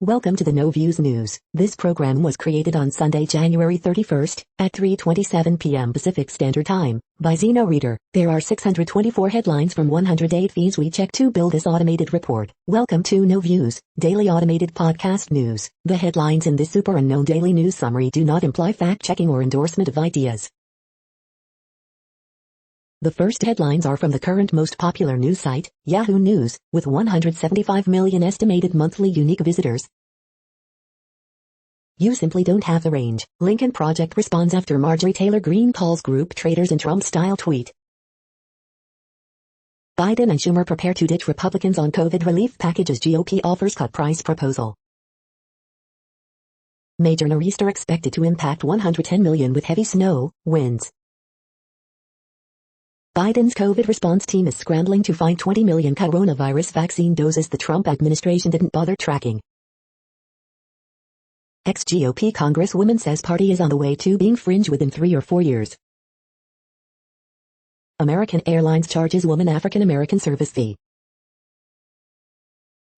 Welcome to the No Views News. This program was created on Sunday, January 31st, at 3:27 p.m. Pacific Standard Time, by Zeno Reader. There are 624 headlines from 108 feeds we check to build this automated report. Welcome to No Views, daily automated podcast news. The headlines in this super unknown daily news summary do not imply fact-checking or endorsement of ideas. The first headlines are from the current most popular news site, Yahoo News, with 175 million estimated monthly unique visitors. You simply don't have the range. Lincoln Project responds after Marjorie Taylor Greene calls group traitors in Trump-style tweet. Biden and Schumer prepare to ditch Republicans on COVID relief package as GOP offers cut price proposal. Major nor'easter expected to impact 110 million with heavy snow, winds. Biden's COVID response team is scrambling to find 20 million coronavirus vaccine doses the Trump administration didn't bother tracking. Ex-GOP Congresswoman says party is on the way to being fringe within 3 or 4 years. American Airlines charges woman African-American service fee.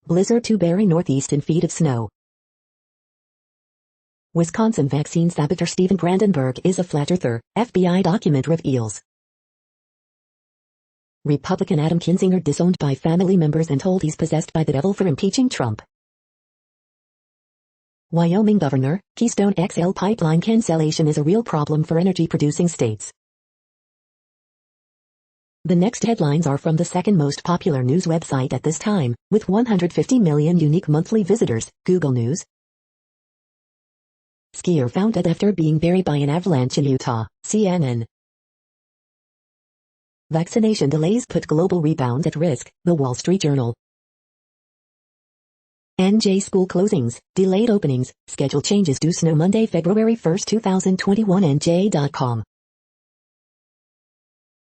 Blizzard to bury Northeast in feet of snow. Wisconsin vaccine saboteur Stephen Brandenburg is a flat earther, FBI document reveals. Republican Adam Kinzinger disowned by family members and told he's possessed by the devil for impeaching Trump. Wyoming Governor, Keystone XL pipeline cancellation is a real problem for energy-producing states. The next headlines are from the second most popular news website at this time, with 150 million unique monthly visitors, Google News. Skier found dead after being buried by an avalanche in Utah, CNN. Vaccination delays put global rebound at risk, The Wall Street Journal. NJ school closings, delayed openings, schedule changes due snow Monday, February 1, 2021 NJ.com.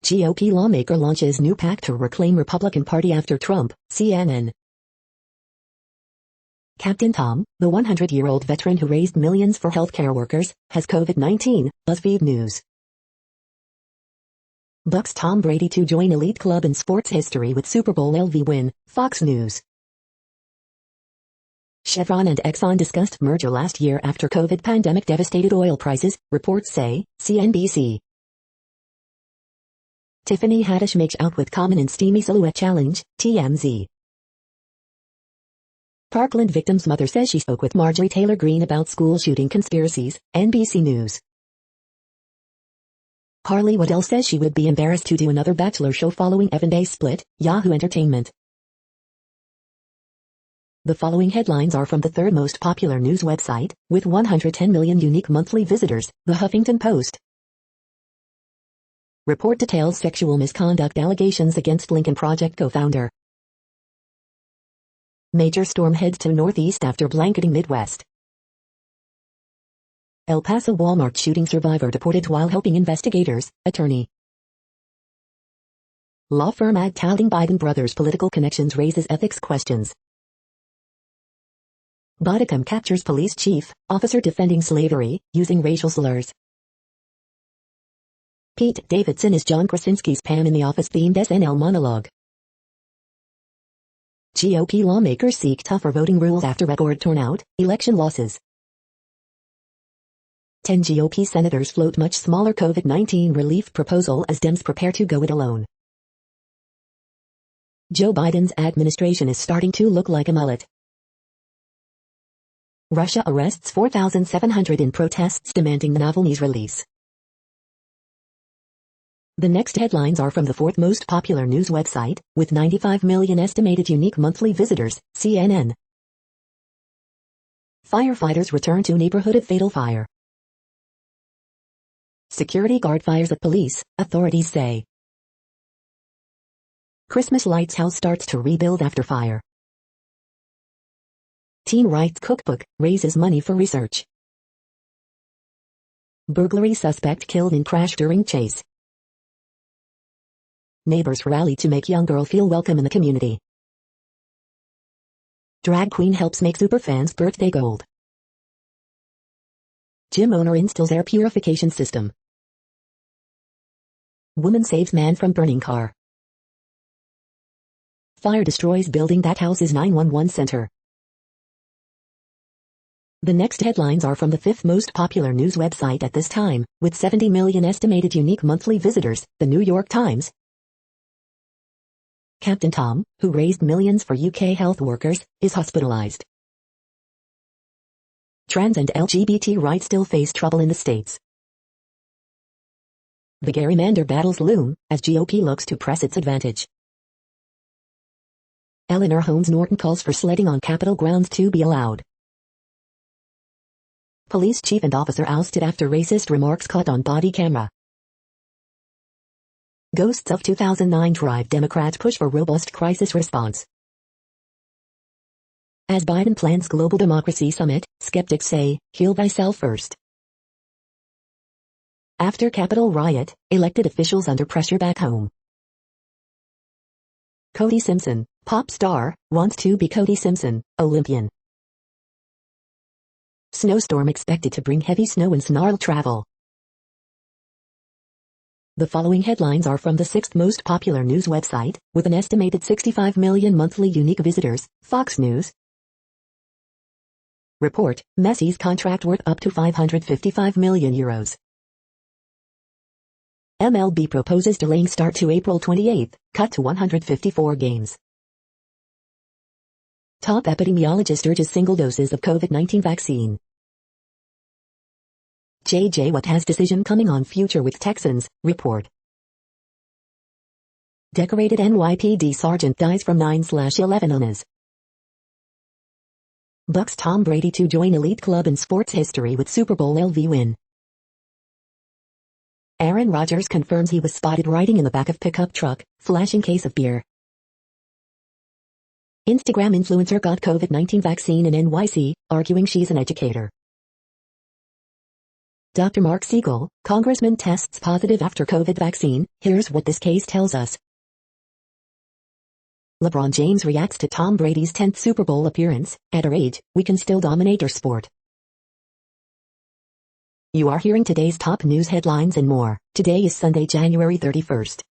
GOP lawmaker launches new pact to reclaim Republican Party after Trump, CNN. Captain Tom, the 100-year-old veteran who raised millions for healthcare workers, has COVID-19, BuzzFeed News. Bucks Tom Brady to join elite club in sports history with Super Bowl LV win, Fox News. Chevron and Exxon discussed merger last year after COVID pandemic devastated oil prices, reports say, CNBC. Tiffany Haddish makes out with Common in steamy silhouette challenge, TMZ. Parkland victim's mother says she spoke with Marjorie Taylor Greene about school shooting conspiracies, NBC News. Harley Waddell says she would be embarrassed to do another Bachelor show following Evan Bay's split, Yahoo Entertainment. The following headlines are from the third most popular news website, with 110 million unique monthly visitors, The Huffington Post. Report details sexual misconduct allegations against Lincoln Project co-founder. Major storm heads to Northeast after blanketing Midwest. El Paso Walmart shooting survivor deported while helping investigators, attorney. Law firm ad touting Biden brothers' political connections raises ethics questions. Bodicum captures police chief, officer defending slavery, using racial slurs. Pete Davidson is John Krasinski's Pam in the Office-themed SNL monologue. GOP lawmakers seek tougher voting rules after record turnout, election losses. 10 GOP senators float much smaller COVID-19 relief proposal as Dems prepare to go it alone. Joe Biden's administration is starting to look like a mullet. Russia arrests 4,700 in protests demanding Navalny's release. The next headlines are from the fourth most popular news website, with 95 million estimated unique monthly visitors, CNN. Firefighters return to neighborhood of fatal fire. Security guard fires at police, authorities say. Christmas lights house starts to rebuild after fire. Teen writes cookbook, raises money for research. Burglary suspect killed in crash during chase. Neighbors rally to make young girl feel welcome in the community. Drag queen helps make superfans birthday gold. Gym owner installs air purification system. Woman saves man from burning car. Fire destroys building that houses 911 center. The next headlines are from the fifth most popular news website at this time, with 70 million estimated unique monthly visitors, The New York Times. Captain Tom, who raised millions for UK health workers, is hospitalized. Trans and LGBT rights still face trouble in the States. The gerrymander battles loom, as GOP looks to press its advantage. Eleanor Holmes Norton calls for sledding on Capitol grounds to be allowed. Police chief and officer ousted after racist remarks caught on body camera. Ghosts of 2009 drive Democrats push for robust crisis response. As Biden plans global democracy summit, skeptics say, heal thyself first. After Capitol riot, elected officials under pressure back home. Cody Simpson, pop star, wants to be Cody Simpson, Olympian. Snowstorm expected to bring heavy snow and snarl travel. The following headlines are from the sixth most popular news website, with an estimated 65 million monthly unique visitors, Fox News. Report, Messi's contract worth up to €555 million. MLB proposes delaying start to April 28, cut to 154 games. Top epidemiologist urges single doses of COVID-19 vaccine. J.J. Watt has decision coming on future with Texans, report. Decorated NYPD sergeant dies from 9/11 illness. Bucks Tom Brady to join elite club in sports history with Super Bowl LV win. Aaron Rodgers confirms he was spotted riding in the back of pickup truck, flashing case of beer. Instagram influencer got COVID-19 vaccine in NYC, arguing she's an educator. Dr. Mark Siegel, congressman tests positive after COVID vaccine. Here's what this case tells us. LeBron James reacts to Tom Brady's 10th Super Bowl appearance. At our age, we can still dominate our sport. You are hearing today's top news headlines and more. Today is Sunday, January 31st.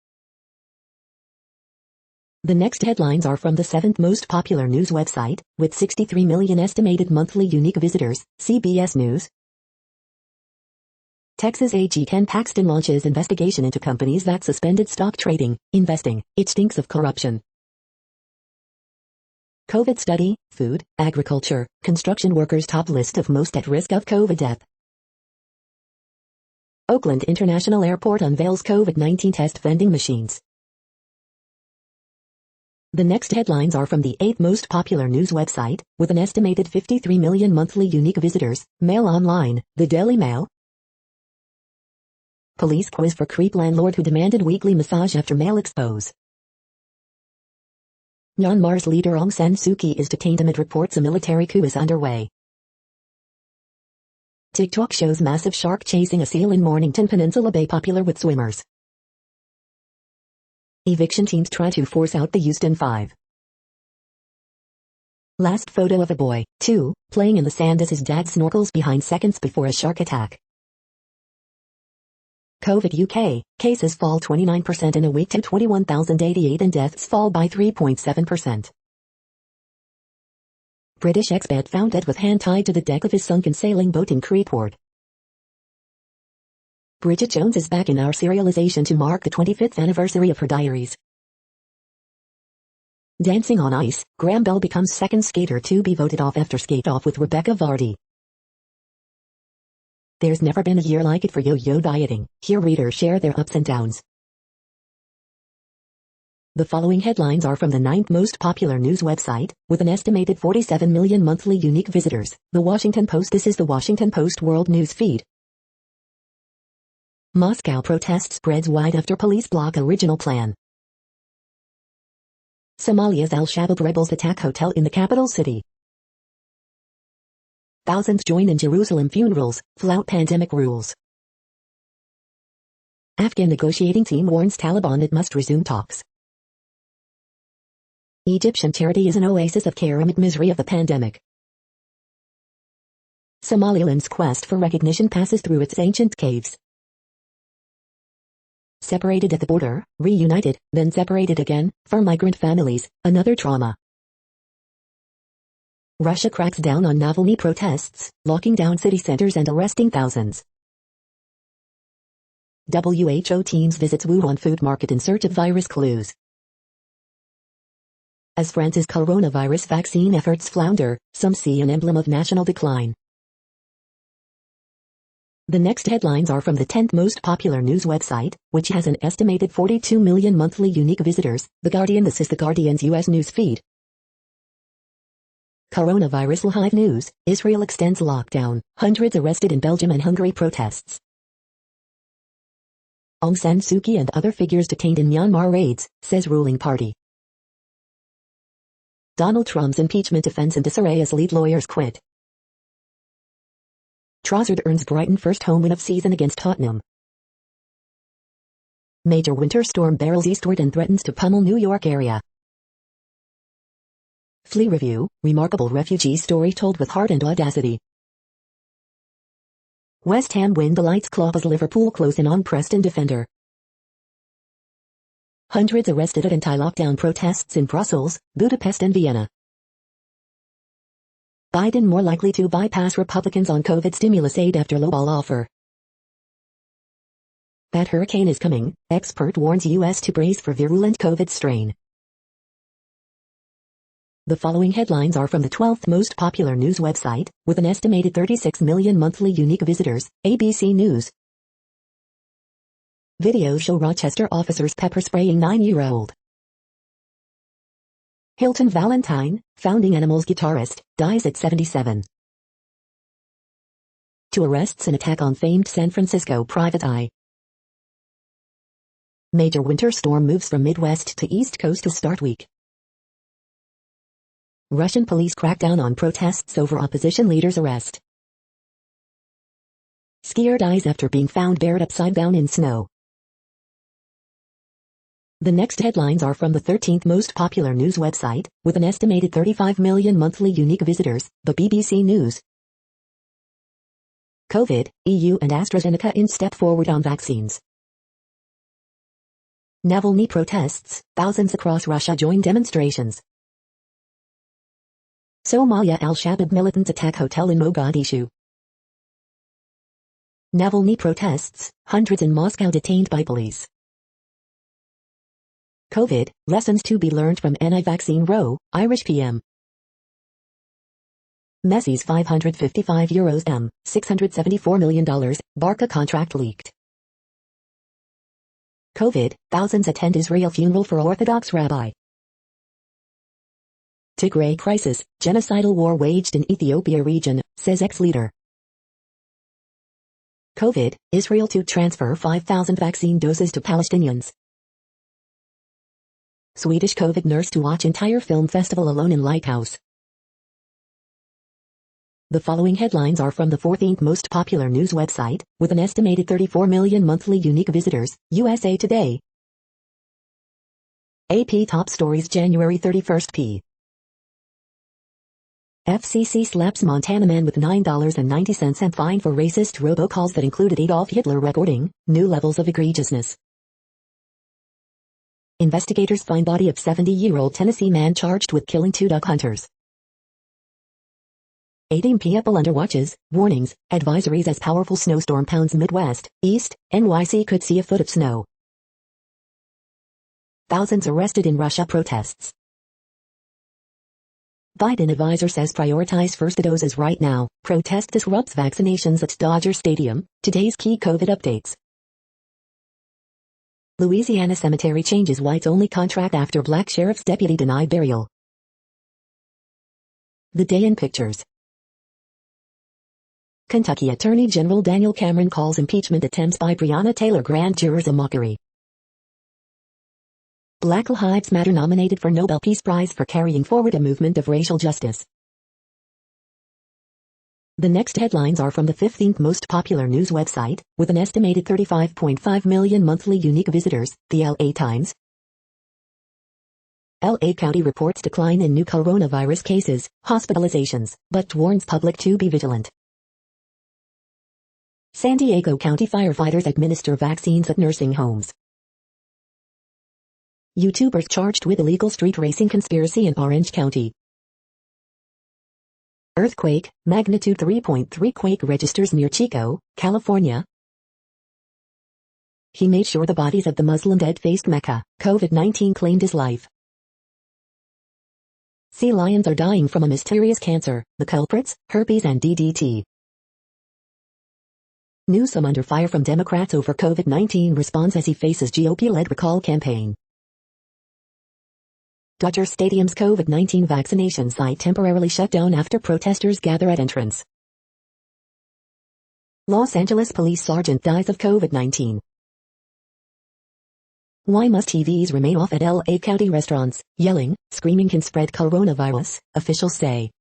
The next headlines are from the seventh most popular news website, with 63 million estimated monthly unique visitors, CBS News. Texas AG Ken Paxton launches investigation into companies that suspended stock trading, investing. It stinks of corruption. COVID study, food, agriculture, construction workers top list of most at risk of COVID death. Oakland International Airport unveils COVID-19 test vending machines. The next headlines are from the eighth most popular news website, with an estimated 53 million monthly unique visitors, Mail Online, the Daily Mail. Police quiz for creep landlord who demanded weekly massage after mail expose. Myanmar's leader Aung San Suu Kyi is detained amid reports a military coup is underway. TikTok shows massive shark chasing a seal in Mornington Peninsula Bay popular with swimmers. Eviction teams try to force out the Houston Five. Last photo of a boy, 2, playing in the sand as his dad snorkels behind seconds before a shark attack. COVID UK, cases fall 29% in a week to 21,088 and deaths fall by 3.7%. British expat found dead with hand tied to the deck of his sunken sailing boat in Crete. Bridget Jones is back in our serialization to mark the 25th anniversary of her diaries. Dancing on Ice, Graham Bell becomes second skater to be voted off after skate-off with Rebecca Vardy. There's never been a year like it for yo-yo dieting. Here readers share their ups and downs. The following headlines are from the ninth most popular news website, with an estimated 47 million monthly unique visitors, The Washington Post. This is The Washington Post World News Feed. Moscow protest spreads wide after police block original plan. Somalia's Al-Shabaab rebels attack hotel in the capital city. Thousands join in Jerusalem funerals, flout pandemic rules. Afghan negotiating team warns Taliban it must resume talks. Egyptian charity is an oasis of care amid misery of the pandemic. Somaliland's quest for recognition passes through its ancient caves. Separated at the border, reunited, then separated again, for migrant families, another trauma. Russia cracks down on Navalny protests, locking down city centers and arresting thousands. WHO teams visits Wuhan food market in search of virus clues. As France's coronavirus vaccine efforts flounder, some see an emblem of national decline. The next headlines are from the 10th most popular news website, which has an estimated 42 million monthly unique visitors, The Guardian. This is The Guardian's U.S. news feed. Coronavirus live news, Israel extends lockdown, hundreds arrested in Belgium and Hungary protests. Aung San Suu Kyi and other figures detained in Myanmar raids, says ruling party. Donald Trump's impeachment defense in disarray as lead lawyers quit. Trossard earns Brighton first home win of season against Tottenham. Major winter storm barrels eastward and threatens to pummel New York area. Flea review, remarkable refugee story told with heart and audacity. West Ham win the lights club as Liverpool close in on Preston defender. Hundreds arrested at anti-lockdown protests in Brussels, Budapest and Vienna. Biden more likely to bypass Republicans on COVID stimulus aid after lowball offer. That hurricane is coming, expert warns U.S. to brace for virulent COVID strain. The following headlines are from the 12th most popular news website, with an estimated 36 million monthly unique visitors, ABC News. Videos show Rochester officers pepper spraying 9-year-old. Hilton Valentine, founding Animals guitarist, dies at 77. 2 arrests and attack on famed San Francisco private eye. Major winter storm moves from Midwest to East Coast to start week. Russian police crack down on protests over opposition leader's arrest. Skier dies after being found buried upside down in snow. The next headlines are from the 13th most popular news website, with an estimated 35 million monthly unique visitors, the BBC News. COVID, EU and AstraZeneca in step forward on vaccines. Navalny protests, thousands across Russia join demonstrations. Somalia al-Shabaab militants attack hotel in Mogadishu. Navalny protests, hundreds in Moscow detained by police. COVID, lessons to be learned from anti-vaccine row, Irish PM. Messi's €555 M, $674 million, Barca contract leaked. COVID, thousands attend Israel funeral for Orthodox rabbi. Tigray crisis, genocidal war waged in Ethiopia region, says ex-leader. COVID, Israel to transfer 5,000 vaccine doses to Palestinians. Swedish COVID nurse to watch entire film festival alone in lighthouse. The following headlines are from the 14th most popular news website, with an estimated 34 million monthly unique visitors, USA Today. AP top stories January 31st p. FCC slaps Montana man with $9.90 and fine for racist robocalls that included Adolf Hitler recording, new levels of egregiousness. Investigators find body of 70-year-old Tennessee man charged with killing 2 duck hunters. 18 people under watches, warnings, advisories as powerful snowstorm pounds Midwest, East, NYC could see a foot of snow. Thousands arrested in Russia protests. Biden advisor says prioritize first doses right now. Protest disrupts vaccinations at Dodger Stadium. Today's key COVID updates. Louisiana cemetery changes white's only contract after black sheriff's deputy denied burial. The day in pictures. Kentucky Attorney General Daniel Cameron calls impeachment attempts by Breonna Taylor grand jurors a mockery. Black Lives Matter nominated for Nobel Peace Prize for carrying forward a movement of racial justice. The next headlines are from the 15th most popular news website, with an estimated 35.5 million monthly unique visitors, the LA Times. LA County reports decline in new coronavirus cases, hospitalizations, but warns public to be vigilant. San Diego County firefighters administer vaccines at nursing homes. YouTubers charged with illegal street racing conspiracy in Orange County. Earthquake, magnitude 3.3 quake registers near Chico, California. He made sure the bodies of the Muslim dead faced Mecca. COVID-19 claimed his life. Sea lions are dying from a mysterious cancer. The culprits, herpes and DDT. Newsom under fire from Democrats over COVID-19 responds as he faces GOP-led recall campaign. Dodger Stadium's COVID-19 vaccination site temporarily shut down after protesters gather at entrance. Los Angeles police sergeant dies of COVID-19. Why must TVs remain off at LA County restaurants? Yelling, screaming can spread coronavirus, officials say.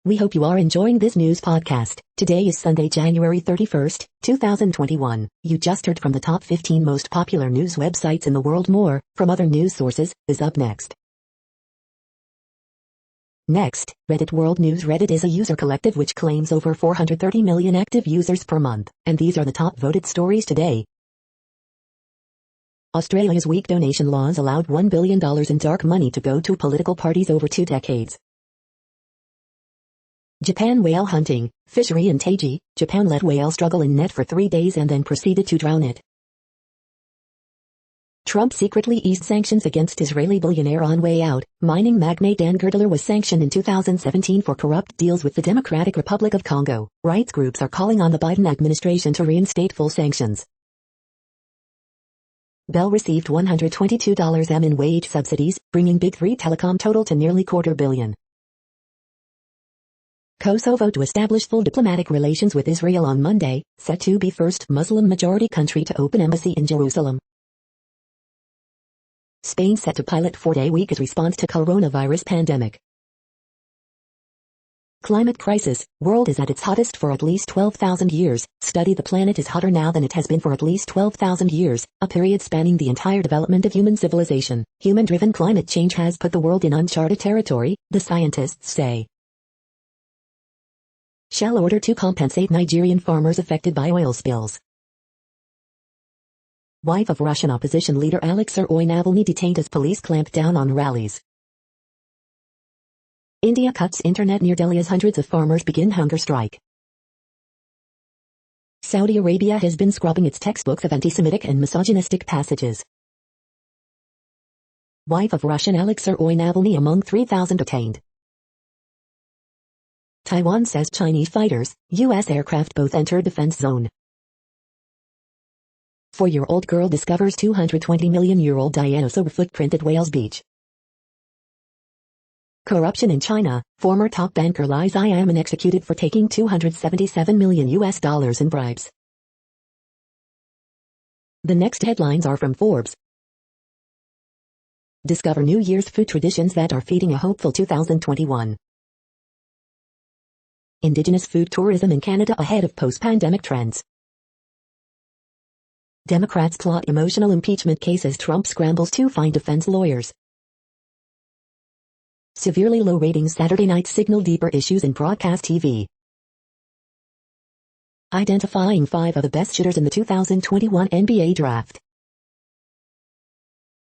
We hope you are enjoying this news podcast. Today is Sunday, January 31st, 2021. You just heard from the top 15 most popular news websites in the world. More, from other news sources, is up next. Next, Reddit World News. Reddit is a user collective which claims over 430 million active users per month, and these are the top voted stories today. Australia's weak donation laws allowed $1 billion in dark money to go to political parties over 2 decades. Japan whale hunting, fishery in Taiji. Japan let whale struggle in net for 3 days and then proceeded to drown it. Trump secretly eased sanctions against Israeli billionaire on way out. Mining magnate Dan Girdler was sanctioned in 2017 for corrupt deals with the Democratic Republic of Congo. Rights groups are calling on the Biden administration to reinstate full sanctions. Bell received $122 in wage subsidies, bringing Big Three telecom total to nearly $250 million. Kosovo to establish full diplomatic relations with Israel on Monday, set to be first Muslim-majority country to open embassy in Jerusalem. Spain set to pilot 4-day week as response to coronavirus pandemic. Climate crisis, world is at its hottest for at least 12,000 years. Study: the planet is hotter now than it has been for at least 12,000 years, a period spanning the entire development of human civilization. Human-driven climate change has put the world in uncharted territory, the scientists say. Shell order to compensate Nigerian farmers affected by oil spills. Wife of Russian opposition leader Alexei Navalny detained as police clamp down on rallies. India cuts internet near Delhi as hundreds of farmers begin hunger strike. Saudi Arabia has been scrubbing its textbooks of anti-Semitic and misogynistic passages. Wife of Russian Alexei Navalny among 3,000 detained. Taiwan says Chinese fighters, U.S. aircraft both enter defense zone. 4-year-old girl discovers 220 million-year-old dinosaur footprint at Wales Beach. Corruption in China, former top banker Li Xiamen executed for taking $277 million in bribes. The next headlines are from Forbes. Discover New Year's food traditions that are feeding a hopeful 2021. Indigenous food tourism in Canada ahead of post-pandemic trends. Democrats plot emotional impeachment case as Trump scrambles to find defense lawyers. Severely low ratings Saturday night signal deeper issues in broadcast TV. Identifying 5 of the best shooters in the 2021 NBA Draft.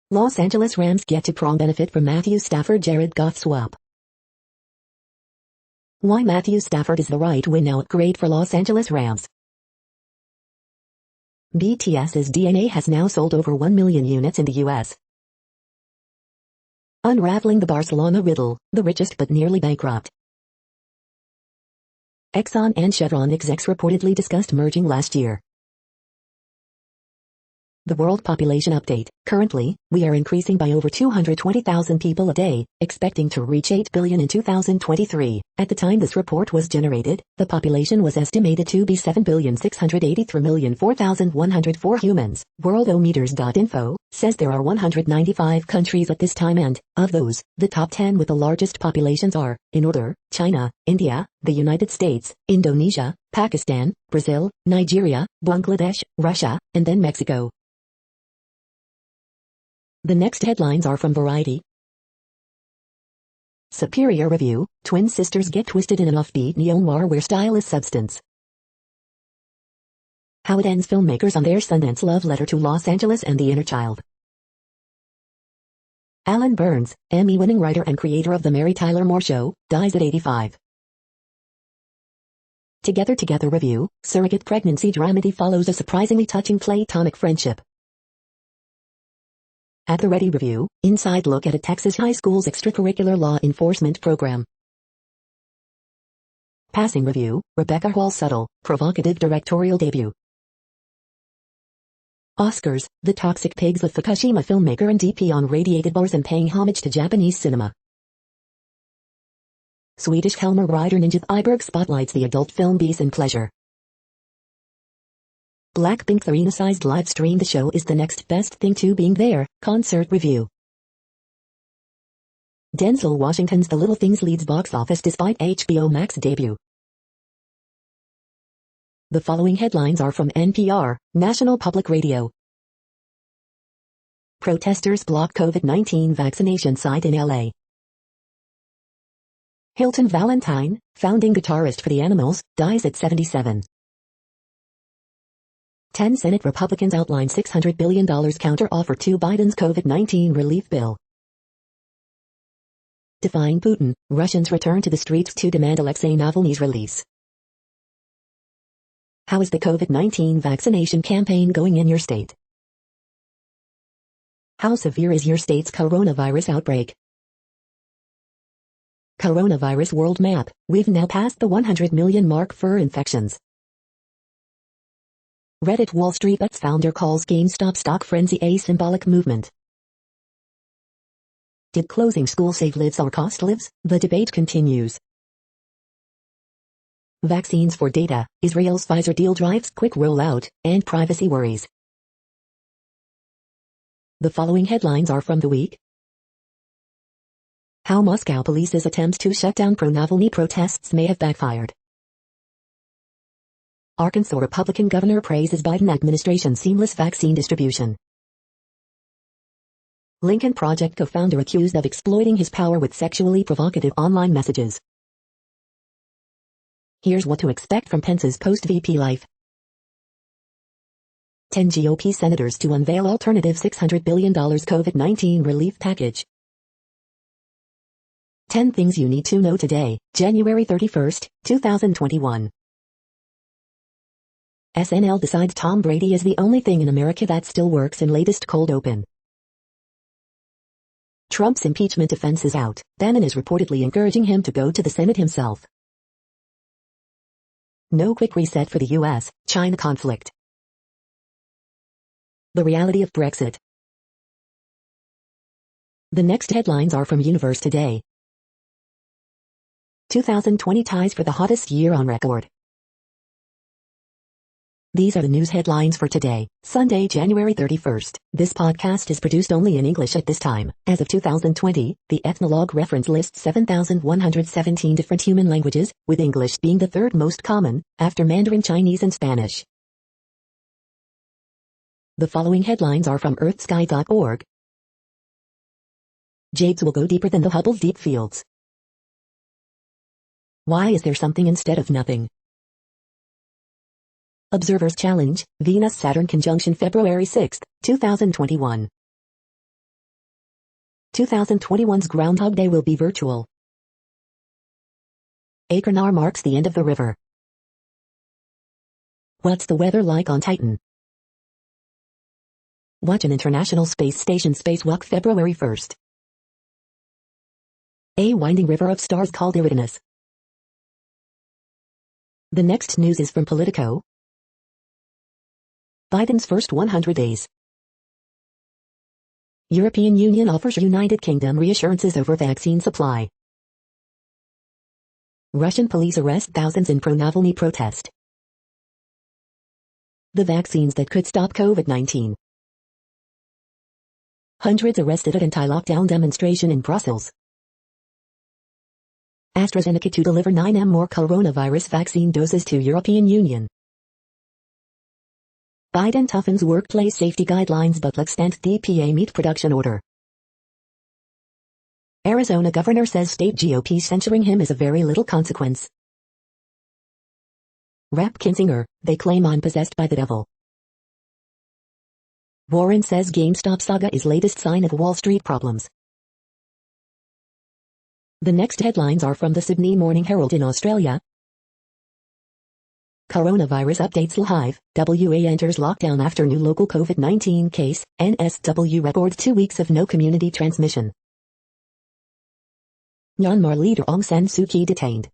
Los Angeles Rams get to prong benefit from Matthew Stafford-Jared Goff swap. Why Matthew Stafford is the right win-now upgrade for Los Angeles Rams. BTS's DNA has now sold over 1 million units in the U.S. Unraveling the Barcelona riddle, the richest but nearly bankrupt. Exxon and Chevron execs reportedly discussed merging last year. The World Population Update. Currently, we are increasing by over 220,000 people a day, expecting to reach 8 billion in 2023. At the time this report was generated, the population was estimated to be 7,683,004,104 humans. Worldometers.info says there are 195 countries at this time and, of those, the top 10 with the largest populations are, in order, China, India, the United States, Indonesia, Pakistan, Brazil, Nigeria, Bangladesh, Russia, and then Mexico. The next headlines are from Variety. Superior Review, twin sisters get twisted in an offbeat neo-noir where style is substance. How it ends filmmakers on their Sundance love letter to Los Angeles and the inner child. Alan Burns, Emmy-winning writer and creator of The Mary Tyler Moore Show, dies at 85. Together review, surrogate pregnancy dramedy follows a surprisingly touching platonic friendship. At the Ready review, inside look at a Texas high school's extracurricular law enforcement program. Passing review, Rebecca Hall's subtle, provocative directorial debut. Oscars, The Toxic Pigs of Fukushima filmmaker and DP on radiated bars and paying homage to Japanese cinema. Swedish Helmer writer Ninja Iberg spotlights the adult film Beast and Pleasure. Blackpink's arena-sized live stream The Show is the next best thing to being there, concert review. Denzel Washington's The Little Things leads box office despite HBO Max debut. The following headlines are from NPR, National Public Radio. Protesters block COVID-19 vaccination site in LA. Hilton Valentine, founding guitarist for the Animals, dies at 77. 10 Senate Republicans outline $600 billion counter-offer to Biden's COVID-19 relief bill. Defying Putin, Russians return to the streets to demand Alexei Navalny's release. How is the COVID-19 vaccination campaign going in your state? How severe is your state's coronavirus outbreak? Coronavirus world map, we've now passed the 100 million mark for infections. Reddit Wall Street Bets founder calls GameStop stock frenzy a symbolic movement. Did closing school save lives or cost lives? The debate continues. Vaccines for data, Israel's Pfizer deal drives quick rollout, and privacy worries. The following headlines are from The Week. How Moscow police's attempts to shut down pro-Navalny protests may have backfired. Arkansas Republican governor praises Biden administration's seamless vaccine distribution. Lincoln Project co-founder accused of exploiting his power with sexually provocative online messages. Here's what to expect from Pence's post-VP life. 10 GOP senators to unveil alternative $600 billion COVID-19 relief package. 10 things you need to know today, January 31, 2021. SNL decides Tom Brady is the only thing in America that still works in latest cold open. Trump's impeachment defense is out. Bannon is reportedly encouraging him to go to the Senate himself. No quick reset for the U.S.-China conflict. The reality of Brexit. The next headlines are from Universe Today. 2020 ties for the hottest year on record. These are the news headlines for today, Sunday, January 31st. This podcast is produced only in English at this time. As of 2020, the Ethnologue reference lists 7,117 different human languages, with English being the third most common, after Mandarin Chinese and Spanish. The following headlines are from earthsky.org. James will go deeper than the Hubble's deep fields. Why is there something instead of nothing? Observers Challenge, Venus-Saturn conjunction February 6, 2021. 2021's Groundhog Day will be virtual. Achernar marks the end of the river. What's the weather like on Titan? Watch an International Space Station spacewalk February 1st. A winding river of stars called Eridanus. The next news is from Politico. Biden's first 100 days. European Union offers United Kingdom reassurances over vaccine supply. Russian police arrest thousands in pro-Navalny protest. The vaccines that could stop COVID-19. Hundreds arrested at anti-lockdown demonstration in Brussels. AstraZeneca to deliver 9M more coronavirus vaccine doses to European Union. Biden toughens workplace safety guidelines but extends DPA meat production order. Arizona governor says state GOP censuring him is of very little consequence. Rapkin singer, they claim I'm possessed by the devil. Warren says GameStop saga is latest sign of Wall Street problems. The next headlines are from the Sydney Morning Herald in Australia. Coronavirus updates live. WA enters lockdown after new local COVID-19 case. NSW records 2 weeks of no community transmission. Myanmar leader Aung San Suu Kyi detained.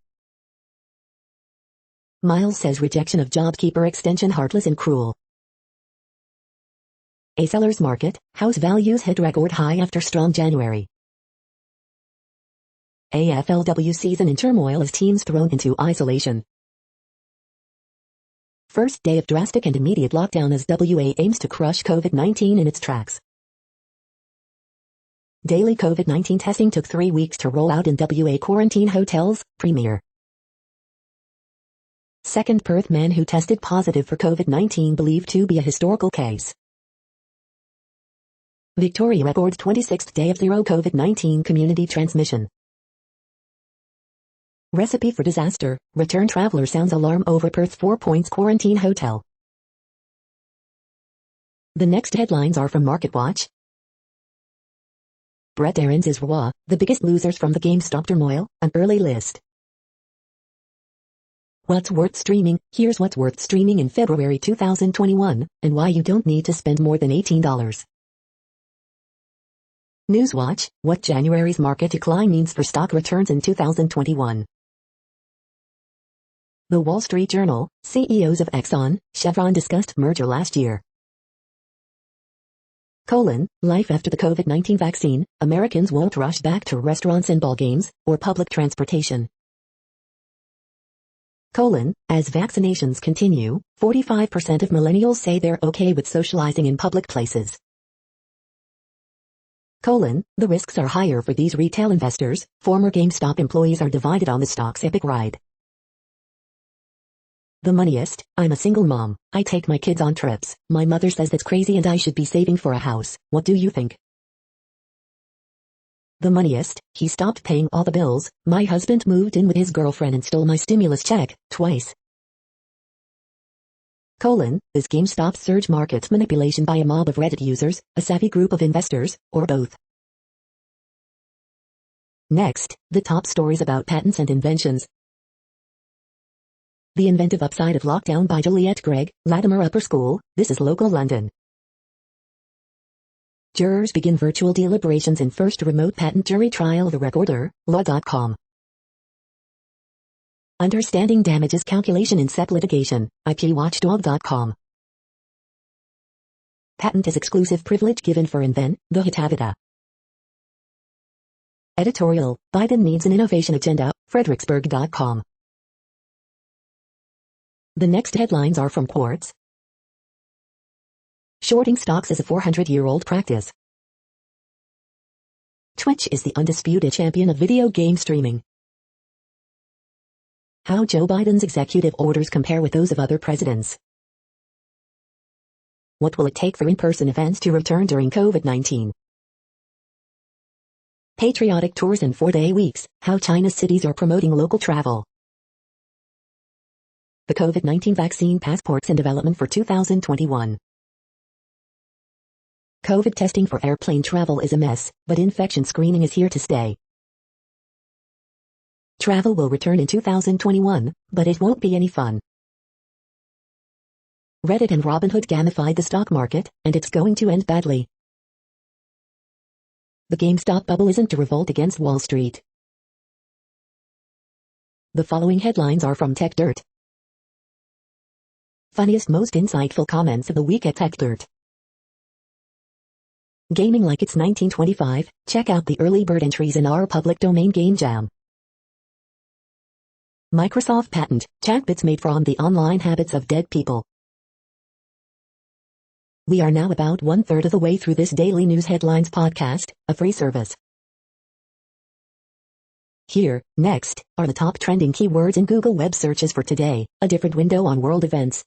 Miles says rejection of JobKeeper extension heartless and cruel. A seller's market, house values hit record high after strong January. AFLW season in turmoil as teams thrown into isolation. First day of drastic and immediate lockdown as WA aims to crush COVID-19 in its tracks. Daily COVID-19 testing took 3 weeks to roll out in WA quarantine hotels, Premier. Second Perth man who tested positive for COVID-19 believed to be a historical case. Victoria records 26th day of zero COVID-19 community transmission. Recipe for disaster, return traveller sounds alarm over Perth's 4 points quarantine hotel. The next headlines are from MarketWatch. Brett Aarons is raw, the biggest losers from the GameStop turmoil, an early list. What's worth streaming? Here's what's worth streaming in February 2021, and why you don't need to spend more than $18. Newswatch, what January's market decline means for stock returns in 2021. The Wall Street Journal, CEOs of Exxon, Chevron discussed merger last year. Life after the COVID-19 vaccine, Americans won't rush back to restaurants and ballgames, or public transportation. As vaccinations continue, 45% of millennials say they're okay with socializing in public places. The risks are higher for these retail investors. Former GameStop employees are divided on the stock's epic ride. The moneyest, I'm a single mom, I take my kids on trips, my mother says that's crazy and I should be saving for a house, what do you think? The moneyest, he stopped paying all the bills, my husband moved in with his girlfriend and stole my stimulus check, twice. Is GameStop's surge market manipulation by a mob of Reddit users, a savvy group of investors, or both? Next, the top stories about patents and inventions. The Inventive Upside of Lockdown by Juliette Gregg, Latimer Upper School, this is local London. Jurors begin virtual deliberations in first remote patent jury trial. The Recorder, law.com. Understanding damages calculation in SEP litigation, IPWatchdog.com. Patent is exclusive privilege given for Invent, the Hitavida. Editorial, Biden needs an innovation agenda, Fredericksburg.com. The next headlines are from Quartz. Shorting stocks is a 400-year-old practice. Twitch is the undisputed champion of video game streaming. How Joe Biden's executive orders compare with those of other presidents. What will it take for in-person events to return during COVID-19? Patriotic tours and 4-day weeks, how China's cities are promoting local travel. The COVID-19 vaccine passports in development for 2021. COVID testing for airplane travel is a mess, but infection screening is here to stay. Travel will return in 2021, but it won't be any fun. Reddit and Robinhood gamified the stock market, and it's going to end badly. The GameStop bubble isn't a revolt against Wall Street. The following headlines are from TechDirt. Funniest most insightful comments of the week at TechDirt. Gaming like it's 1925, check out the early bird entries in our public domain game jam. Microsoft patent, chatbots made from the online habits of dead people. We are now about 1/3 of the way through this daily news headlines podcast, a free service. Here, next, are the top trending keywords in Google web searches for today, a different window on world events.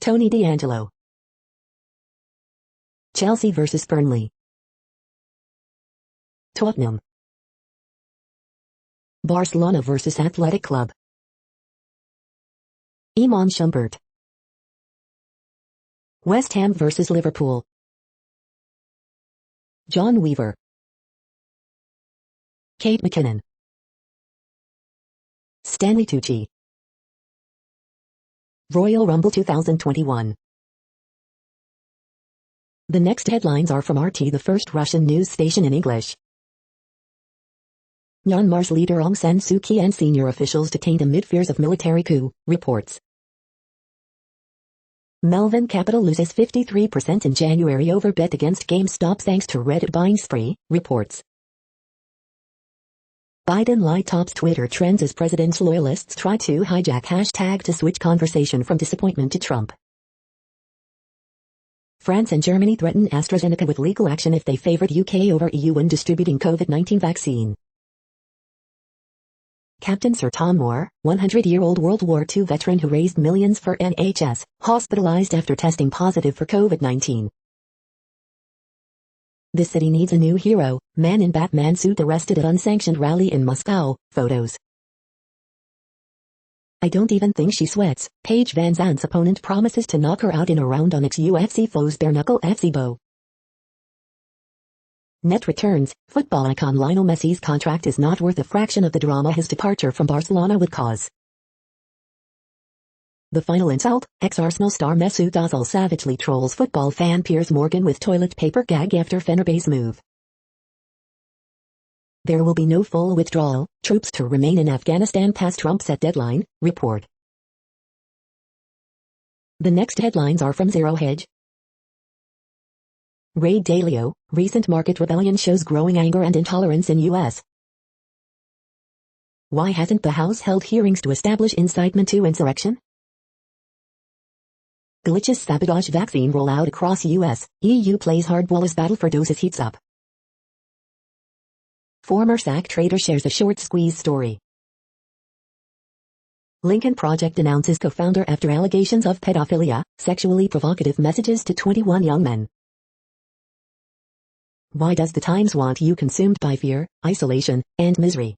Tony D'Angelo. Chelsea vs Burnley. Tottenham. Barcelona vs Athletic Club. Iman Shumpert. West Ham vs Liverpool. John Weaver. Kate McKinnon, Stanley Tucci. Royal Rumble 2021. The next headlines are from RT, the first Russian news station in English. Myanmar's leader Aung San Suu Kyi and senior officials detained amid fears of military coup, reports. Melvin Capital loses 53% in January over bet against GameStop thanks to Reddit buying spree, reports. Biden lie tops Twitter trends as president's loyalists try to hijack hashtag to switch conversation from disappointment to Trump. France and Germany threaten AstraZeneca with legal action if they favored UK over EU when distributing COVID-19 vaccine. Captain Sir Tom Moore, 100-year-old World War II veteran who raised millions for NHS, hospitalized after testing positive for COVID-19. The city needs a new hero, man in Batman suit arrested at unsanctioned rally in Moscow, photos. I don't even think she sweats, Paige Van Zandt's opponent promises to knock her out in a round on ex-UFC foes bare-knuckle FC Bo. Net returns, football icon Lionel Messi's contract is not worth a fraction of the drama his departure from Barcelona would cause. The final insult, ex-Arsenal star Mesut Ozil savagely trolls football fan Piers Morgan with toilet paper gag after Fenerbahce move. There will be no full withdrawal, troops to remain in Afghanistan past Trump's set deadline, report. The next headlines are from Zero Hedge. Ray Dalio, recent market rebellion shows growing anger and intolerance in U.S. Why hasn't the House held hearings to establish incitement to insurrection? Glitches sabotage vaccine rollout across U.S., EU plays hardball as battle for doses heats up. Former SAC trader shares a short squeeze story. Lincoln Project announces co-founder after allegations of pedophilia, sexually provocative messages to 21 young men. Why does the Times want you consumed by fear, isolation, and misery?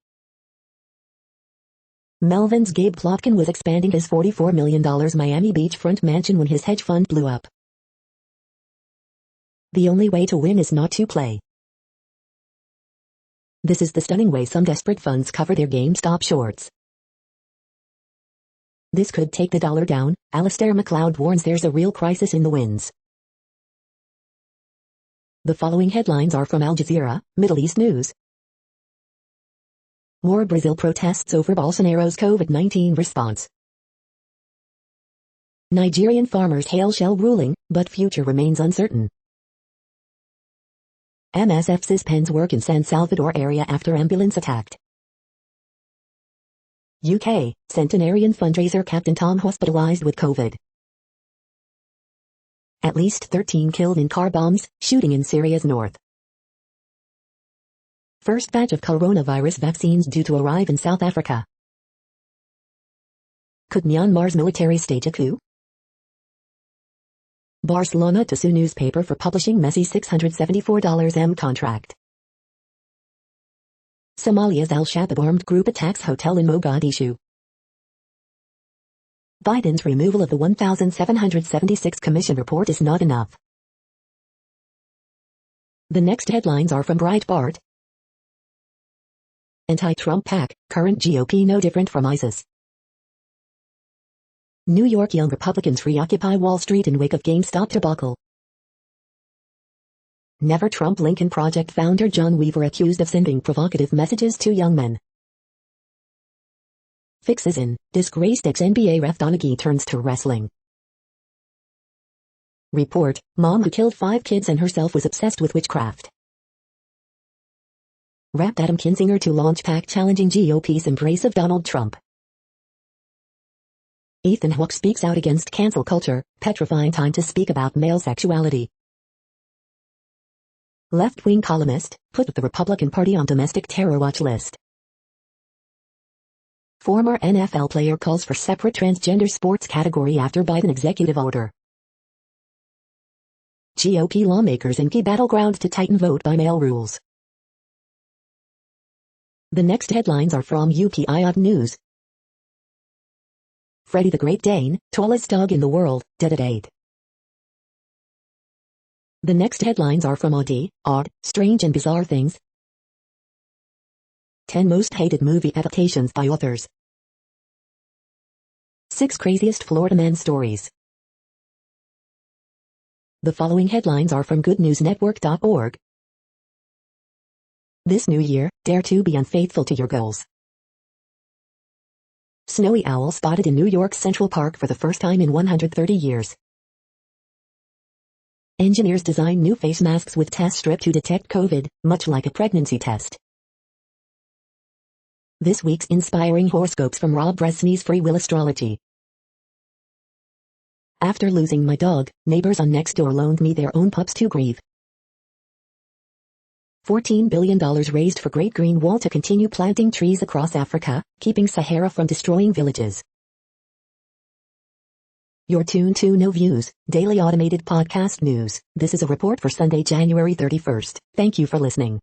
Melvin's Gabe Plotkin was expanding his $44 million Miami beachfront mansion when his hedge fund blew up. The only way to win is not to play. This is the stunning way some desperate funds cover their GameStop shorts. This could take the dollar down, Alistair McLeod warns there's a real crisis in the winds. The following headlines are from Al Jazeera, Middle East News. More Brazil protests over Bolsonaro's COVID-19 response. Nigerian farmers hail Shell ruling, but future remains uncertain. MSF suspends work in San Salvador area after ambulance attacked. UK, centenarian fundraiser Captain Tom hospitalized with COVID. At least 13 killed in car bombs, shooting in Syria's north. First batch of coronavirus vaccines due to arrive in South Africa. Could Myanmar's military stage a coup? Barcelona to sue newspaper for publishing Messi's $674 contract. Somalia's Al-Shabaab armed group attacks hotel in Mogadishu. Biden's removal of the 1776 commission report is not enough. The next headlines are from Breitbart. Anti-Trump PAC, current GOP no different from ISIS. New York young Republicans reoccupy Wall Street in wake of GameStop debacle. Never Trump Lincoln Project founder John Weaver accused of sending provocative messages to young men. Fixes in, disgraced ex-NBA ref Donaghy turns to wrestling. Report, mom who killed 5 kids and herself was obsessed with witchcraft. Rep Adam Kinzinger to launch PAC challenging GOP's embrace of Donald Trump. Ethan Hawke speaks out against cancel culture, petrifying time to speak about male sexuality. Left-wing columnist, put the Republican Party on domestic terror watch list. Former NFL player calls for separate transgender sports category after Biden executive order. GOP lawmakers in key battleground to tighten vote-by-mail rules. The next headlines are from UPI News. Freddie the Great Dane, tallest dog in the world, dead at 8. The next headlines are from Odd, Strange and Bizarre Things. 10 most hated movie adaptations by authors. 6 craziest Florida man stories. The following headlines are from goodnewsnetwork.org. This new year, dare to be unfaithful to your goals. Snowy owl spotted in New York's Central Park for the first time in 130 years. Engineers design new face masks with test strip to detect COVID, much like a pregnancy test. This week's inspiring horoscopes from Rob Bresney's Free Will Astrology. After losing my dog, neighbors on next door loaned me their own pups to grieve. $14 billion raised for Great Green Wall to continue planting trees across Africa, keeping Sahara from destroying villages. You're tuned to No Views, daily automated podcast news. This is a report for Sunday, January 31st. Thank you for listening.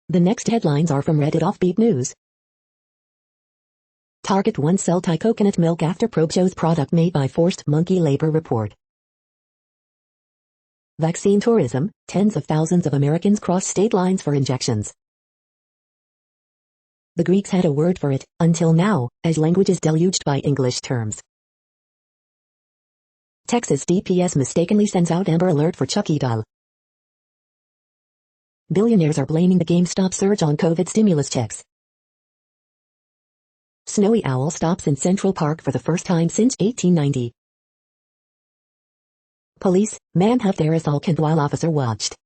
The next headlines are from Reddit Offbeat News. Target won't sell Thai coconut milk after probe shows product made by forced monkey labor report. Vaccine tourism, tens of thousands of Americans cross state lines for injections. The Greeks had a word for it, until now, as language is deluged by English terms. Texas DPS mistakenly sends out Amber Alert for Chucky doll. Billionaires are blaming the GameStop surge on COVID stimulus checks. Snowy owl stops in Central Park for the first time since 1890. Police, man huffed aerosol can while officer watched.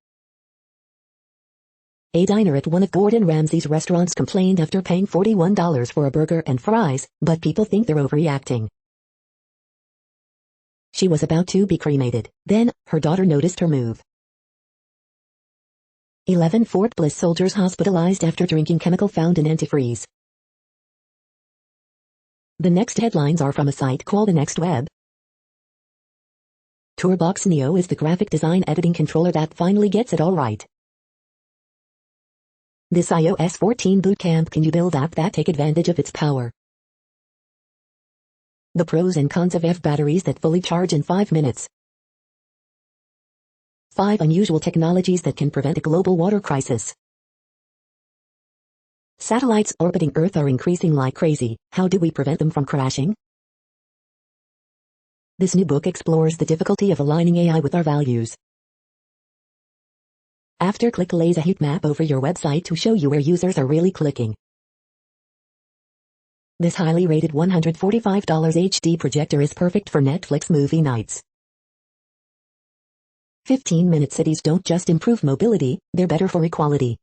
A diner at one of Gordon Ramsay's restaurants complained after paying $41 for a burger and fries, but people think they're overreacting. She was about to be cremated. Then, her daughter noticed her move. 11 Fort Bliss soldiers hospitalized after drinking chemical found in antifreeze. The next headlines are from a site called The Next Web. TourBox Neo is the graphic design editing controller that finally gets it all right. This iOS 14 bootcamp can you build apps that take advantage of its power. The pros and cons of EV batteries that fully charge in 5 minutes. 5 unusual technologies that can prevent a global water crisis. Satellites orbiting Earth are increasing like crazy. How do we prevent them from crashing? This new book explores the difficulty of aligning AI with our values. After-click lays a heat map over your website to show you where users are really clicking. This highly rated $145 HD projector is perfect for Netflix movie nights. 15-minute cities don't just improve mobility, they're better for equality.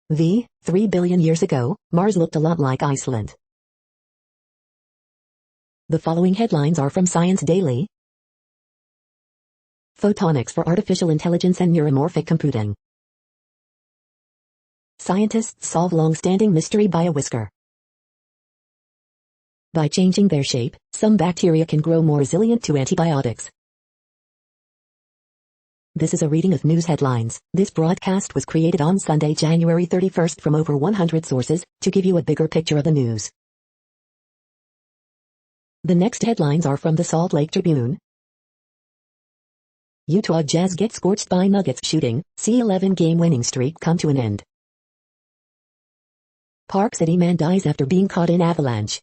3 billion years ago, Mars looked a lot like Iceland. The following headlines are from Science Daily. Photonics for artificial intelligence and neuromorphic computing. Scientists solve long-standing mystery by a whisker. By changing their shape, some bacteria can grow more resilient to antibiotics. This is a reading of news headlines. This broadcast was created on Sunday, January 31st from over 100 sources, to give you a bigger picture of the news. The next headlines are from the Salt Lake Tribune. Utah Jazz get scorched by Nuggets shooting, see 11-game winning streak come to an end. Park City man dies after being caught in avalanche.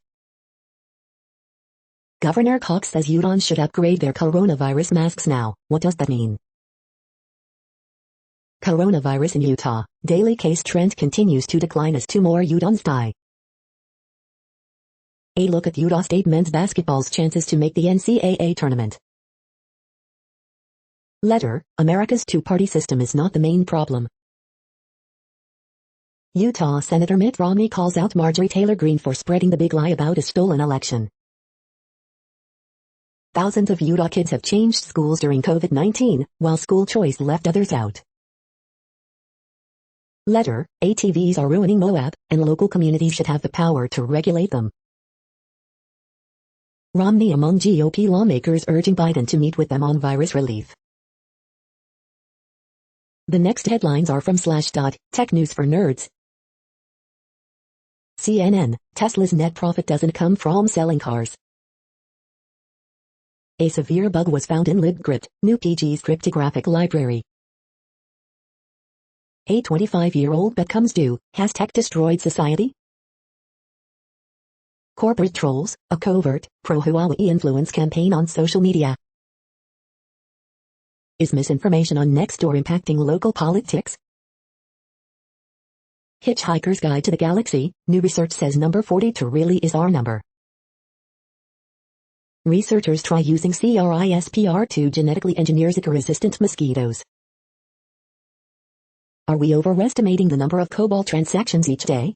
Governor Cox says Utahns should upgrade their coronavirus masks now. What does that mean? Coronavirus in Utah. Daily case trend continues to decline as 2 more Utahns die. A look at Utah State men's basketball's chances to make the NCAA tournament. Letter, America's two-party system is not the main problem. Utah Senator Mitt Romney calls out Marjorie Taylor Greene for spreading the big lie about a stolen election. Thousands of Utah kids have changed schools during COVID-19, while school choice left others out. Letter, ATVs are ruining Moab, and local communities should have the power to regulate them. Romney among GOP lawmakers urging Biden to meet with them on virus relief. The next headlines are from Slashdot, Tech News for Nerds. CNN, Tesla's net profit doesn't come from selling cars. A severe bug was found in libcrypt, new PG's cryptographic library. A 25-year-old bet comes due. Has tech destroyed society? Corporate trolls, a covert, pro-Huawei influence campaign on social media. Is misinformation on Nextdoor impacting local politics? Hitchhiker's Guide to the Galaxy, new research says number 42 really is our number. Researchers try using CRISPR to genetically engineer Zika-resistant mosquitoes. Are we overestimating the number of COBOL transactions each day?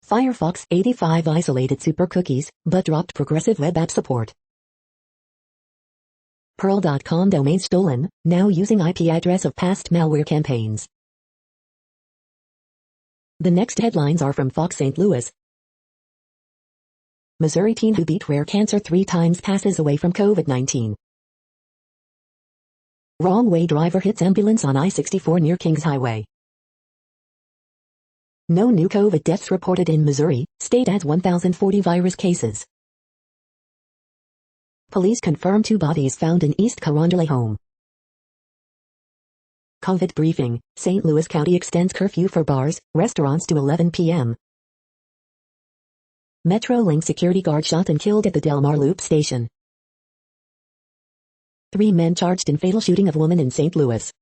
Firefox 85 isolated super cookies, but dropped progressive web app support. Pearl.com domain stolen, now using IP address of past malware campaigns. The next headlines are from Fox St. Louis. Missouri teen who beat rare cancer 3 times passes away from COVID-19. Wrong way driver hits ambulance on I-64 near Kings Highway. No new COVID deaths reported in Missouri, state adds 1,040 virus cases. Police confirm 2 bodies found in East Carondelet home. COVID briefing, St. Louis County extends curfew for bars, restaurants to 11 p.m. Metrolink security guard shot and killed at the Del Mar Loop station. 3 men charged in fatal shooting of woman in St. Louis.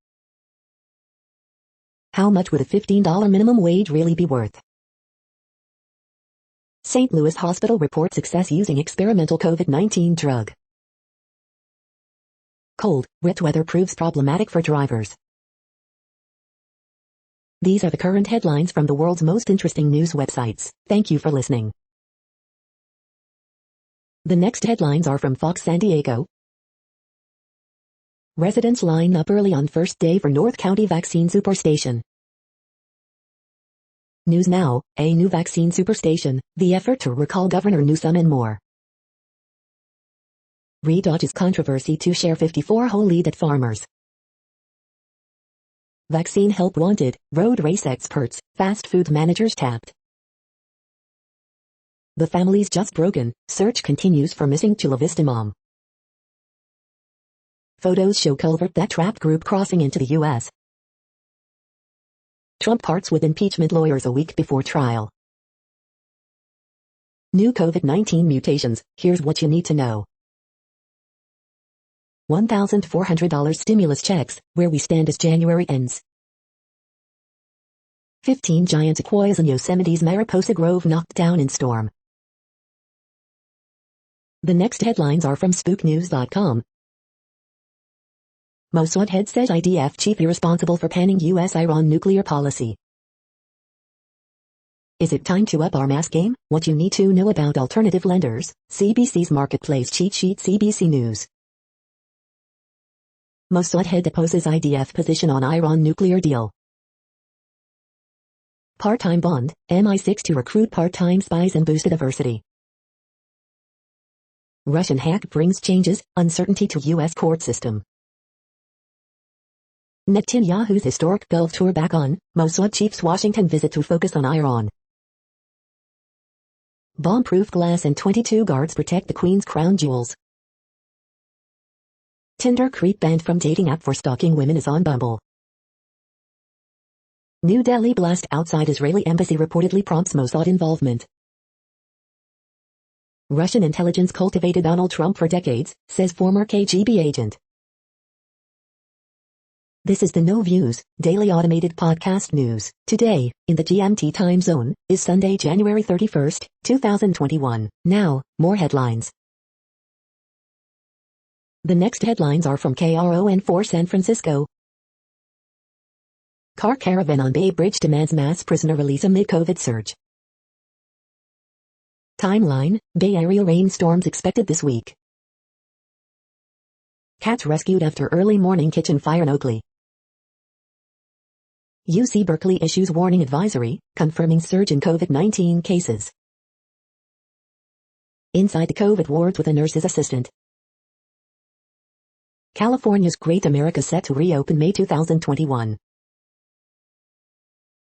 How much would a $15 minimum wage really be worth? St. Louis hospital reports success using experimental COVID-19 drug. Cold, wet weather proves problematic for drivers. These are the current headlines from the world's most interesting news websites. Thank you for listening. The next headlines are from Fox San Diego. Residents line up early on first day for North County Vaccine Superstation. News Now, a new vaccine superstation, the effort to recall Governor Newsom and more. Redodges controversy to share 54-hole lead at farmers. Vaccine help wanted, road race experts, fast food managers tapped. The family's just broken, search continues for missing Chula Vista mom. Photos show culvert that trapped group crossing into the U.S. Trump parts with impeachment lawyers a week before trial. New COVID-19 mutations, here's what you need to know. $1,400 stimulus checks, where we stand as January ends. 15 giant sequoias in Yosemite's Mariposa Grove knocked down in storm. The next headlines are from SpookNews.com. Mossad head says IDF chief irresponsible for panning U.S.-Iran nuclear policy. Is it time to up our mask game? What you need to know about alternative lenders, CBC's marketplace cheat sheet. CBC News. Mossad head opposes IDF position on Iran nuclear deal. Part-time bond, MI6 to recruit part-time spies and boost diversity. Russian hack brings changes, uncertainty to U.S. court system. Netanyahu's historic Gulf tour back on, Mossad chief's Washington visit to focus on Iran. Bomb-proof glass and 22 guards protect the Queen's crown jewels. Tinder creep banned from dating app for stalking women is on Bumble. New Delhi blast outside Israeli embassy reportedly prompts Mossad involvement. Russian intelligence cultivated Donald Trump for decades, says former KGB agent. This is the No Views, daily automated podcast news. Today, in the GMT time zone, is Sunday, January 31st, 2021. Now, more headlines. The next headlines are from KRON4 San Francisco. Car caravan on Bay Bridge demands mass prisoner release amid COVID surge. Timeline, Bay Area rainstorms expected this week. Cats rescued after early morning kitchen fire in Oakley. UC Berkeley issues warning advisory, confirming surge in COVID-19 cases. Inside the COVID wards with a nurse's assistant. California's Great America set to reopen May 2021.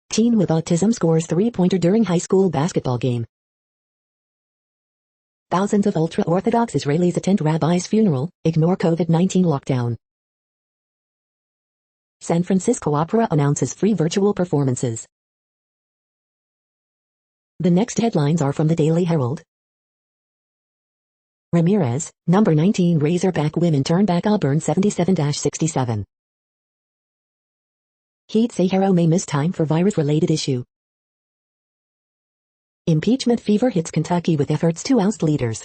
Teen with autism scores three-pointer during high school basketball game. Thousands of ultra-Orthodox Israelis attend rabbi's funeral, ignore COVID-19 lockdown. San Francisco Opera announces free virtual performances. The next headlines are from the Daily Herald. Ramirez, number 19 Razorback women turn back Auburn 77-67. Heat say Harrow may miss time for virus-related issue. Impeachment fever hits Kentucky with efforts to oust leaders.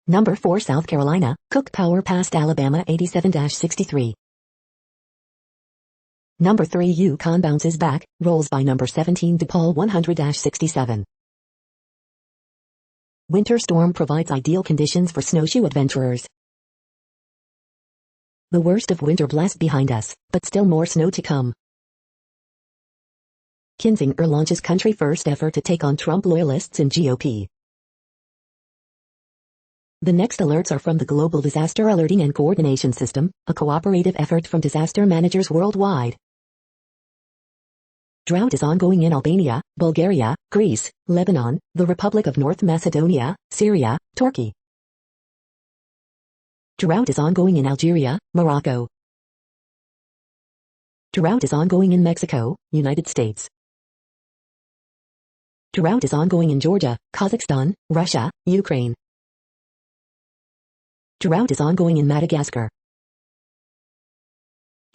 Number 4 South Carolina, Cook Power passed Alabama 87-63. Number 3 Yukon bounces back, rolls by number 17 DePaul 100-67. Winter storm provides ideal conditions for snowshoe adventurers. The worst of winter blast behind us, but still more snow to come. Kinzinger launches country first effort to take on Trump loyalists in GOP. The next alerts are from the Global Disaster Alerting and Coordination System, a cooperative effort from disaster managers worldwide. Drought is ongoing in Albania, Bulgaria, Greece, Lebanon, the Republic of North Macedonia, Syria, Turkey. Drought is ongoing in Algeria, Morocco. Drought is ongoing in Mexico, United States. Drought is ongoing in Georgia, Kazakhstan, Russia, Ukraine. Drought is ongoing in Madagascar.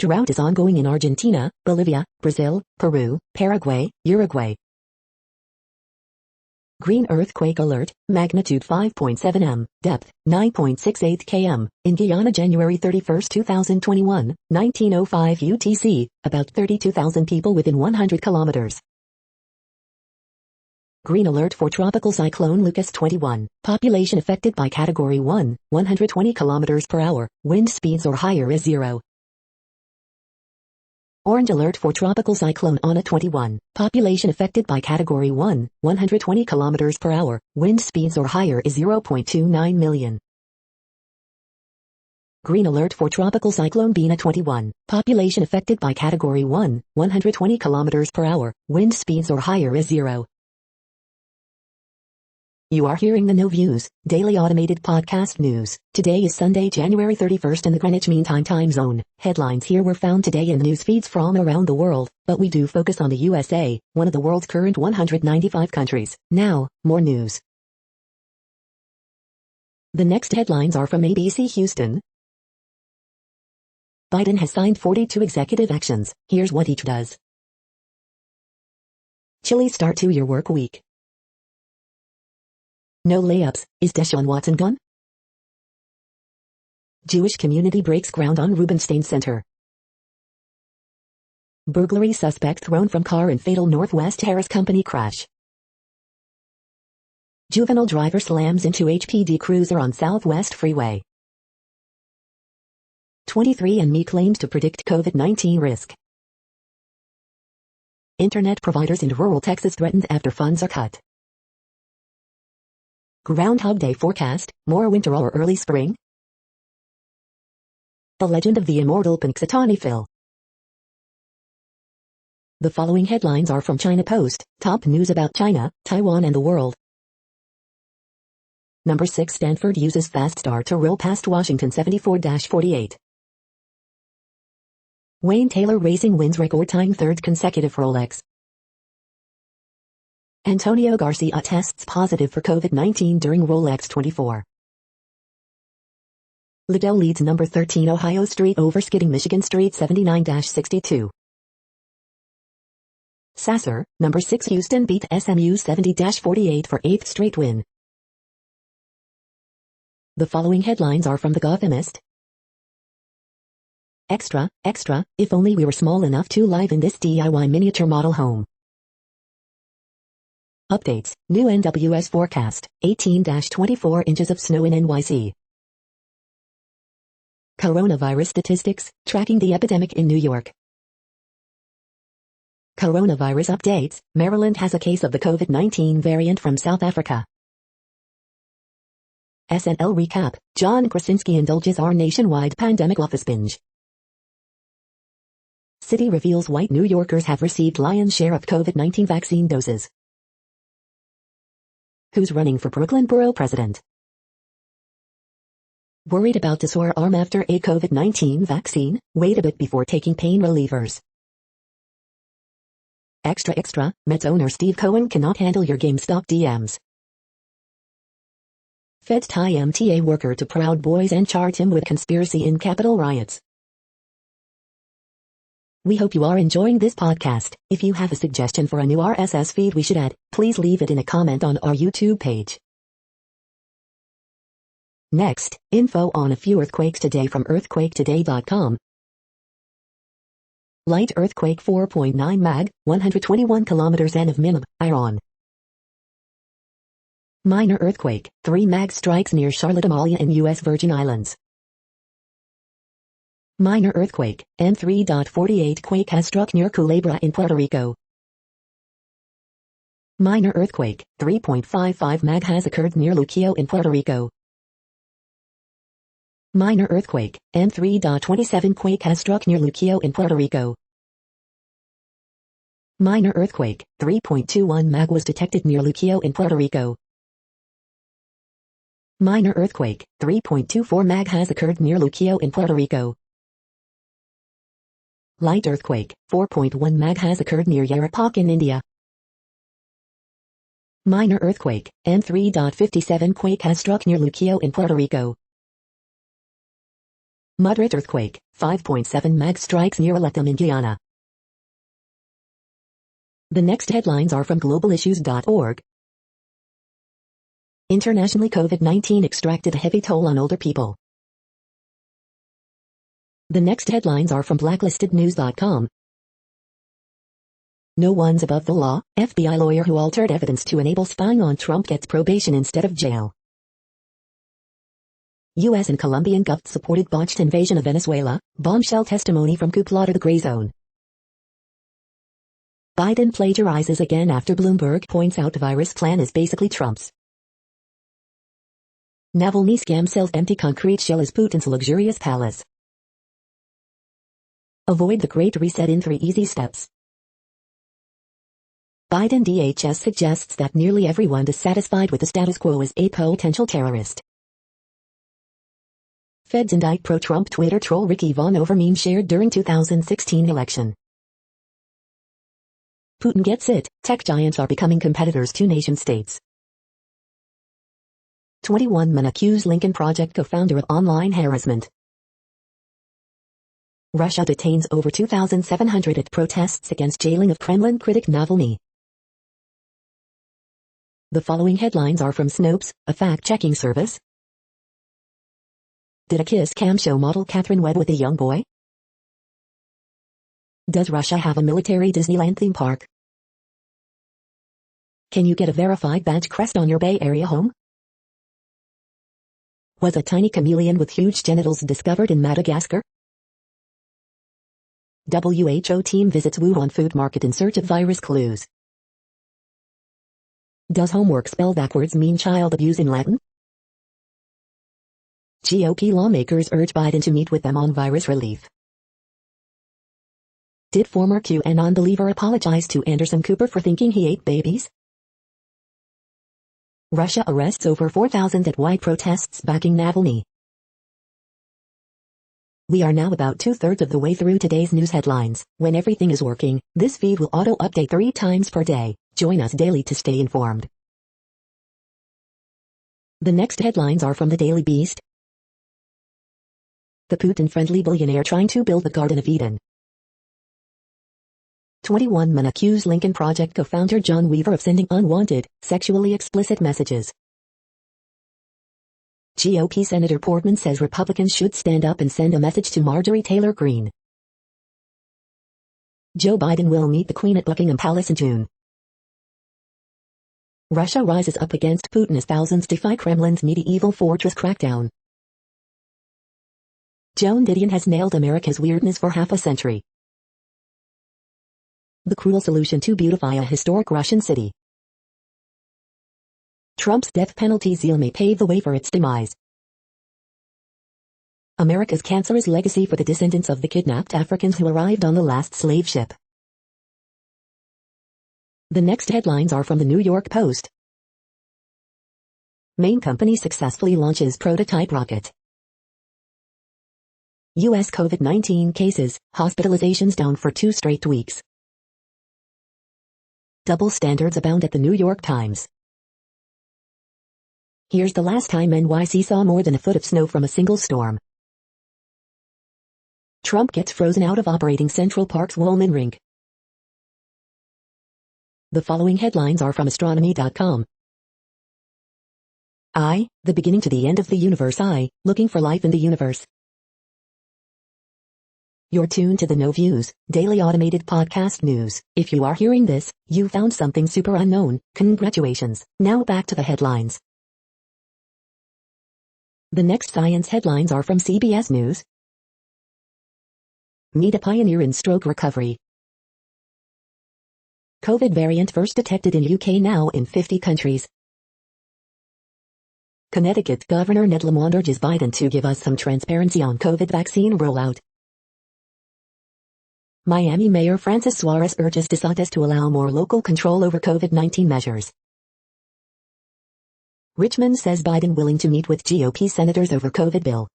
Drought is ongoing in Argentina, Bolivia, Brazil, Peru, Paraguay, Uruguay. Green earthquake alert, magnitude 5.7 m, depth 9.68 km, in Guyana January 31, 2021, 1905 UTC, about 32,000 people within 100 kilometers. Green alert for tropical cyclone Lucas 21, population affected by category 1, 120 km per hour, wind speeds or higher is 0. Orange alert for tropical cyclone Ana 21, population affected by category 1, 120 km per hour, wind speeds or higher is 0.29 million. Green alert for tropical cyclone Bina 21, population affected by category 1, 120 km per hour, wind speeds or higher is 0. You are hearing the No Views, daily automated podcast news. Today is Sunday, January 31st in the Greenwich Mean Time zone. Headlines here were found today in news feeds from around the world, but we do focus on the USA, one of the world's current 195 countries. Now, more news. The next headlines are from ABC Houston. Biden has signed 42 executive actions. Here's what each does. Chilly start to your work week. No layups, is Deshaun Watson gone? Jewish community breaks ground on Rubenstein Center. Burglary suspect thrown from car in fatal Northwest Harris Company crash. Juvenile driver slams into HPD cruiser on Southwest Freeway. 23andMe claims to predict COVID-19 risk. Internet providers in rural Texas threatened after funds are cut. Groundhog Day forecast, more winter or early spring? The legend of the immortal Punxsutawney Phil. The following headlines are from China Post, top news about China, Taiwan and the world. Number 6 Stanford uses fast start to roll past Washington 74-48. Wayne Taylor Racing wins record time third consecutive Rolex. Antonio Garcia tests positive for COVID-19 during Rolex 24. Liddell leads number 13 Ohio Street over skidding Michigan Street 79-62. Sasser, number 6 Houston beat SMU 70-48 for 8th straight win. The following headlines are from The Gothamist. Extra, extra, if only we were small enough to live in this DIY miniature model home. Updates, new NWS forecast, 18-24 inches of snow in NYC. Coronavirus statistics, tracking the epidemic in New York. Coronavirus updates, Maryland has a case of the COVID-19 variant from South Africa. SNL recap, John Krasinski indulges our nationwide pandemic office binge. City reveals white New Yorkers have received lion's share of COVID-19 vaccine doses. Who's running for Brooklyn Borough President? Worried about the sore arm after a COVID-19 vaccine? Wait a bit before taking pain relievers. Extra extra, Mets owner Steve Cohen cannot handle your GameStop DMs. Feds tie MTA worker to Proud Boys and charge him with conspiracy in Capitol riots. We hope you are enjoying this podcast. If you have a suggestion for a new RSS feed we should add, please leave it in a comment on our YouTube page. Next, info on a few earthquakes today from earthquaketoday.com. Light earthquake 4.9 mag, 121 kilometers N of Minimum, Iran. Minor earthquake, 3 mag strikes near Charlotte Amalia in U.S. Virgin Islands. Minor earthquake, N3.48 quake has struck near Culebra in Puerto Rico. Minor earthquake, 3.55 mag has occurred near Luquillo in Puerto Rico. Minor earthquake, N3.27 quake has struck near Luquillo in Puerto Rico. Minor earthquake, 3.21 mag was detected near Luquillo in Puerto Rico. Minor earthquake, 3.24 mag has occurred near Luquillo in Puerto Rico. Light earthquake, 4.1 mag has occurred near Yarapak in India. Minor earthquake, N3.57 quake has struck near Luquillo in Puerto Rico. Moderate earthquake, 5.7 mag strikes near Aletum in Guyana. The next headlines are from globalissues.org. Internationally, COVID-19 extracted a heavy toll on older people. The next headlines are from blacklistednews.com. No one's above the law, FBI lawyer who altered evidence to enable spying on Trump gets probation instead of jail. U.S. and Colombian gov supported botched invasion of Venezuela, bombshell testimony from coup plot of the gray zone. Biden plagiarizes again after Bloomberg points out the virus plan is basically Trump's. Navalny scam sells empty concrete shell as Putin's luxurious palace. Avoid the Great Reset in 3 easy steps. Biden DHS suggests that nearly everyone dissatisfied with the status quo is a potential terrorist. Feds indict pro-Trump Twitter troll Ricky Vaughn over meme shared during 2016 election. Putin gets it, tech giants are becoming competitors to nation-states. 21 men accuse Lincoln Project co-founder of online harassment. Russia detains over 2,700 at protests against jailing of Kremlin critic Navalny. The following headlines are from Snopes, a fact-checking service. Did a kiss cam show model Catherine Webb with a young boy? Does Russia have a military Disneyland theme park? Can you get a verified badge crest on your Bay Area home? Was a tiny chameleon with huge genitals discovered in Madagascar? WHO team visits Wuhan food market in search of virus clues. Does homework spelled backwards mean child abuse in Latin? GOP lawmakers urge Biden to meet with them on virus relief. Did former QAnon believer apologize to Anderson Cooper for thinking he ate babies? Russia arrests over 4,000 at white protests backing Navalny. We are now about 2/3 of the way through today's news headlines. When everything is working, this feed will auto-update 3 times per day. Join us daily to stay informed. The next headlines are from the Daily Beast. The Putin-friendly billionaire trying to build the Garden of Eden. 21 men accuse Lincoln Project co-founder John Weaver of sending unwanted, sexually explicit messages. GOP Senator Portman says Republicans should stand up and send a message to Marjorie Taylor Greene. Joe Biden will meet the Queen at Buckingham Palace in June. Russia rises up against Putin as thousands defy Kremlin's medieval fortress crackdown. Joan Didion has nailed America's weirdness for half a century. The cruel solution to beautify a historic Russian city. Trump's death penalty zeal may pave the way for its demise. America's cancerous legacy for the descendants of the kidnapped Africans who arrived on the last slave ship. The next headlines are from the New York Post. Main company successfully launches prototype rocket. U.S. COVID-19 cases, hospitalizations down for 2 straight weeks. Double standards abound at the New York Times. Here's the last time NYC saw more than a foot of snow from a single storm. Trump gets frozen out of operating Central Park's Woolman Rink. The following headlines are from astronomy.com. The beginning to the end of the universe. Looking for life in the universe. You're tuned to the No Views, daily automated podcast news. If you are hearing this, you found something super unknown. Congratulations. Now back to the headlines. The next science headlines are from CBS News. Meet a pioneer in stroke recovery. COVID variant first detected in UK, now in 50 countries. Connecticut Governor Ned Lamont urges Biden to give us some transparency on COVID vaccine rollout. Miami Mayor Francis Suarez urges DeSantis to allow more local control over COVID-19 measures. Richmond says Biden willing to meet with GOP senators over COVID bill.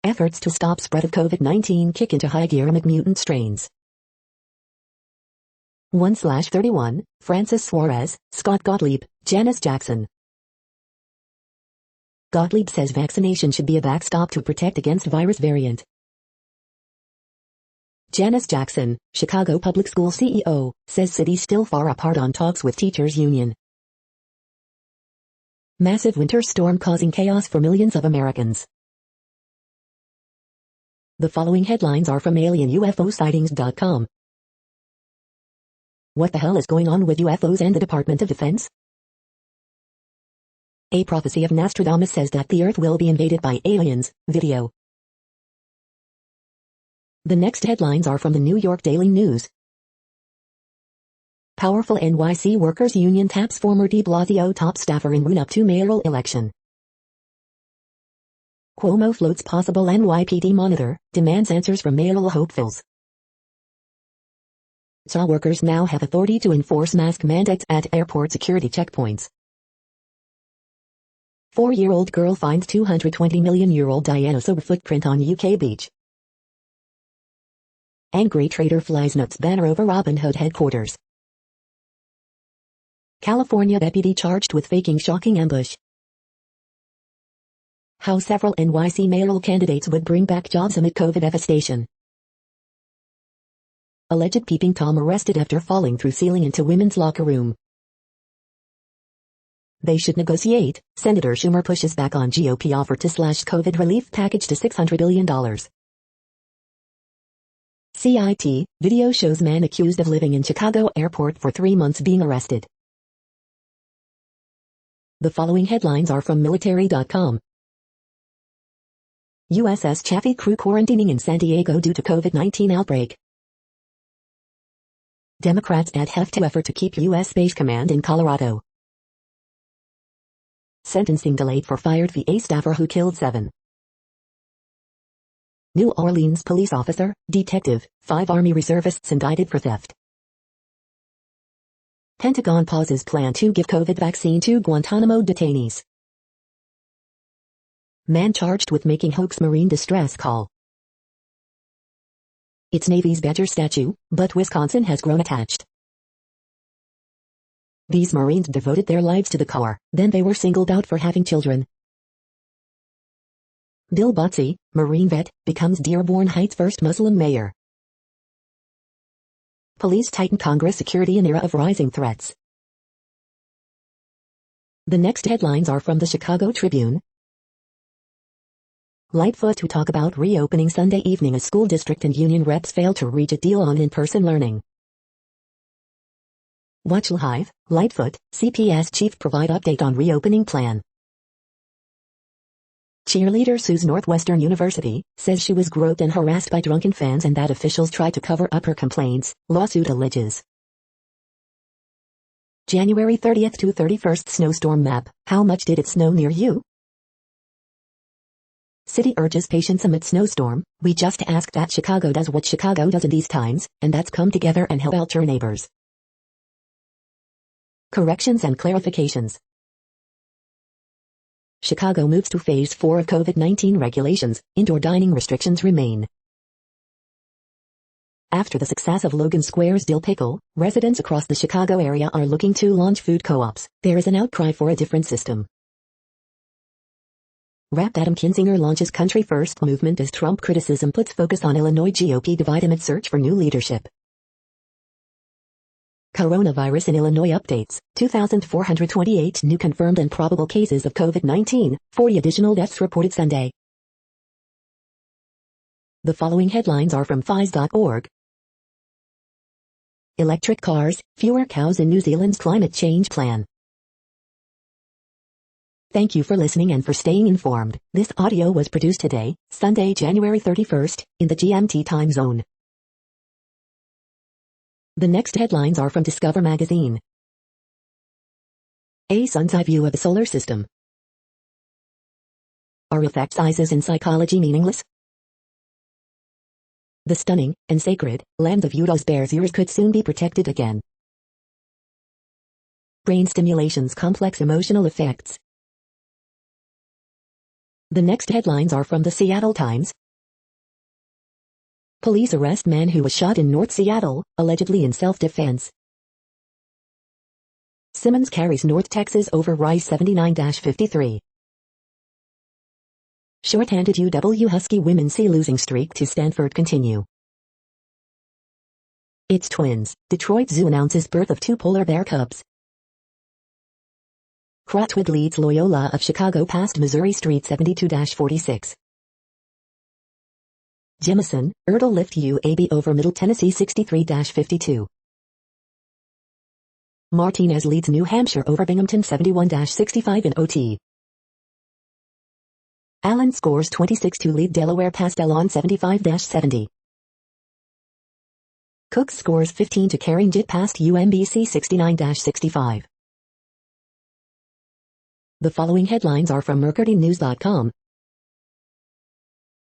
Efforts to stop spread of COVID-19 kick into high gear amid mutant strains. 1/31, Francis Suarez, Scott Gottlieb, Janice Jackson. Gottlieb says vaccination should be a backstop to protect against virus variant. Janice Jackson, Chicago Public School CEO, says cities still far apart on talks with teachers union. Massive winter storm causing chaos for millions of Americans. The following headlines are from alienUFOsightings.com. What the hell is going on with UFOs and the Department of Defense? A prophecy of Nostradamus says that the Earth will be invaded by aliens. Video. The next headlines are from the New York Daily News. Powerful NYC Workers Union taps former de Blasio top staffer in run-up to mayoral election. Cuomo floats possible NYPD monitor, demands answers from mayoral hopefuls. SA workers now have authority to enforce mask mandates at airport security checkpoints. 4-year-old girl finds 220 million-year-old dinosaur footprint on UK beach. Angry trader flies nuts banner over Robin Hood headquarters. California deputy charged with faking shocking ambush. How several NYC mayoral candidates would bring back jobs amid COVID devastation. Alleged peeping Tom arrested after falling through ceiling into women's locker room. They should negotiate. Senator Schumer pushes back on GOP offer to slash COVID relief package to $600 billion. CIT, video shows man accused of living in Chicago airport for 3 months being arrested. The following headlines are from military.com. USS Chaffee crew quarantining in San Diego due to COVID-19 outbreak. Democrats add heft to effort to keep U.S. Space Command in Colorado. Sentencing delayed for fired VA staffer who killed 7. New Orleans police officer, detective, 5 Army reservists indicted for theft. Pentagon pauses plan to give COVID vaccine to Guantanamo detainees. Man charged with making hoax Marine distress call. It's Navy's Badger statue, but Wisconsin has grown attached. These Marines devoted their lives to the Corps, then they were singled out for having children. Bill Botsey, Marine vet, becomes Dearborn Heights' first Muslim mayor. Police tighten Congress security in era of rising threats. The next headlines are from the Chicago Tribune. Lightfoot to talk about reopening Sunday evening as school district and union reps fail to reach a deal on in-person learning. Watch Live, Lightfoot, CPS chief provide update on reopening plan. Cheerleader sues Northwestern University, says she was groped and harassed by drunken fans and that officials tried to cover up her complaints, lawsuit alleges. January 30th to 31st snowstorm map, how much did it snow near you? City urges patience amid snowstorm, we just ask that Chicago does what Chicago does in these times, and that's come together and help out your neighbors. Corrections and clarifications. Chicago moves to Phase 4 of COVID-19 regulations, indoor dining restrictions remain. After the success of Logan Square's Dill Pickle, residents across the Chicago area are looking to launch food co-ops. There is an outcry for a different system. Rep. Adam Kinzinger launches Country First movement as Trump criticism puts focus on Illinois GOP divide amid search for new leadership. Coronavirus in Illinois updates, 2,428 new confirmed and probable cases of COVID-19, 40 additional deaths reported Sunday. The following headlines are from phys.org. Electric cars, fewer cows in New Zealand's climate change plan. Thank you for listening and for staying informed. This audio was produced today, Sunday, January 31st, in the GMT time zone. The next headlines are from Discover magazine. A sun's eye view of the solar system. Are effect sizes in psychology meaningless? The stunning and sacred land of Utah's Bears Ears could soon be protected again. Brain stimulation's complex emotional effects. The next headlines are from the Seattle Times. Police arrest man who was shot in North Seattle, allegedly in self-defense. Simmons carries North Texas over Rice 79-53. Short-handed UW Husky women see losing streak to Stanford continue. It's twins. Detroit Zoo announces birth of 2 polar bear cubs. Crotwood leads Loyola of Chicago past Missouri Street 72-46. Jemison, Ertl lift UAB over Middle Tennessee 63-52. Martinez leads New Hampshire over Binghamton 71-65 in OT. Allen scores 26 to lead Delaware past Elon 75-70. Cook scores 15 to carrying JIT past UMBC 69-65. The following headlines are from MercuryNews.com.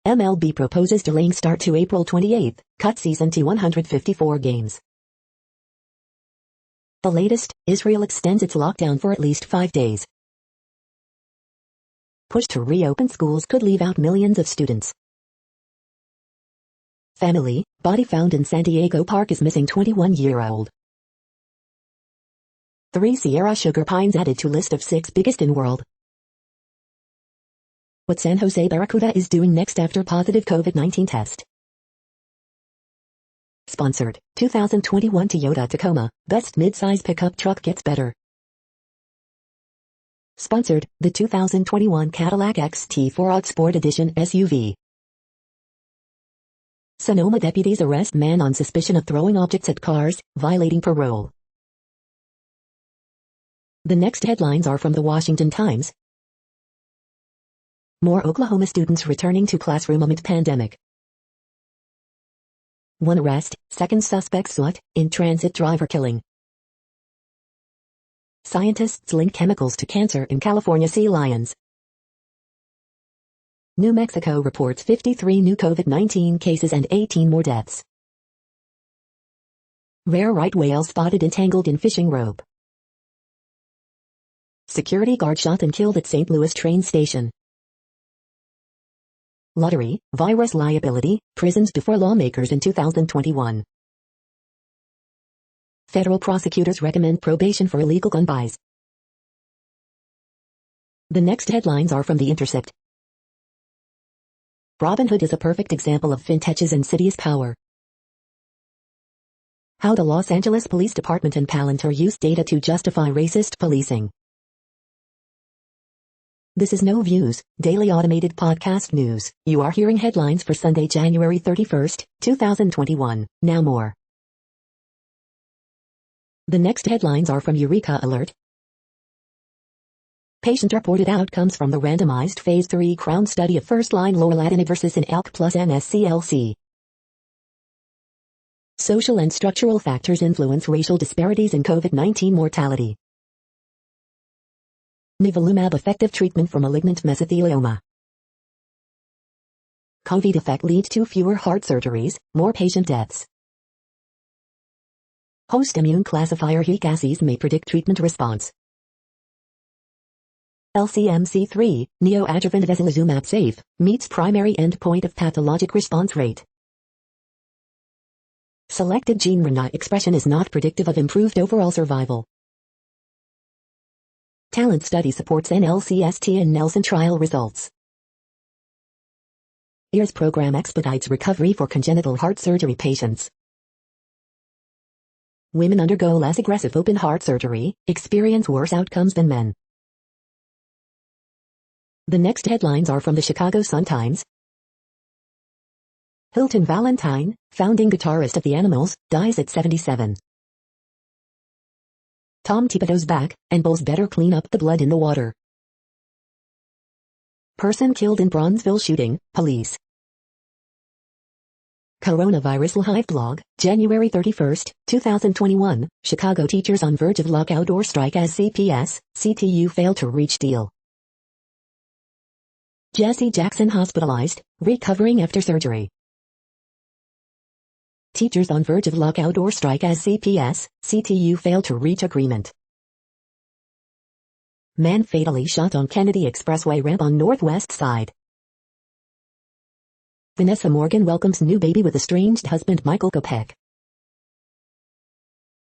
MLB proposes delaying start to April 28, cut season to 154 games. The latest, Israel extends its lockdown for at least 5 days. Push to reopen schools could leave out millions of students. Family, body found in San Diego Park is missing 21-year-old. 3 Sierra sugar pines added to list of 6 biggest in world. What San Jose Barracuda is doing next after positive COVID-19 test. Sponsored, 2021 Toyota Tacoma, best midsize pickup truck gets better. Sponsored, the 2021 Cadillac XT4 Sport Edition SUV. Sonoma deputies arrest man on suspicion of throwing objects at cars, violating parole. The next headlines are from the Washington Times. More Oklahoma students returning to classroom amid pandemic. 1 arrest, 2nd suspect sought, in transit driver killing. Scientists link chemicals to cancer in California sea lions. New Mexico reports 53 new COVID-19 cases and 18 more deaths. Rare right whale spotted entangled in fishing rope. Security guard shot and killed at St. Louis train station. Lottery, virus liability, prisons before lawmakers in 2021. Federal prosecutors recommend probation for illegal gun buys. The next headlines are from The Intercept. Robinhood is a perfect example of fintech's insidious power. How the Los Angeles Police Department and Palantir use data to justify racist policing. This is No Views, daily automated podcast news. You are hearing headlines for Sunday, January 31st, 2021. Now more. The next headlines are from Eureka Alert. Patient-reported outcomes from the randomized Phase 3 Crown study of first-line lorlatinib versus an ALK plus NSCLC. Social and structural factors influence racial disparities in COVID-19 mortality. Nivolumab effective treatment for malignant mesothelioma. COVID effect leads to fewer heart surgeries, more patient deaths. Host immune classifier HECASES may predict treatment response. LCMC3, neoadjuvant vesilizumab safe, meets primary endpoint of pathologic response rate. Selected gene RNA expression is not predictive of improved overall survival. Talent study supports NLCST and Nelson trial results. EARS program expedites recovery for congenital heart surgery patients. Women undergo less aggressive open heart surgery, experience worse outcomes than men. The next headlines are from the Chicago Sun-Times. Hilton Valentine, founding guitarist of the Animals, dies at 77. Tom Thibodeau's back, and Bulls better clean up the blood in the water. Person killed in Bronzeville shooting, police. Coronavirus Live blog, January 31, 2021, Chicago teachers on verge of lockout or strike as CPS, CTU fail to reach deal. Jesse Jackson hospitalized, recovering after surgery. Teachers on verge of lockout or strike as CPS, CTU fail to reach agreement. Man fatally shot on Kennedy Expressway ramp on Northwest Side. Vanessa Morgan welcomes new baby with estranged husband Michael Kopech.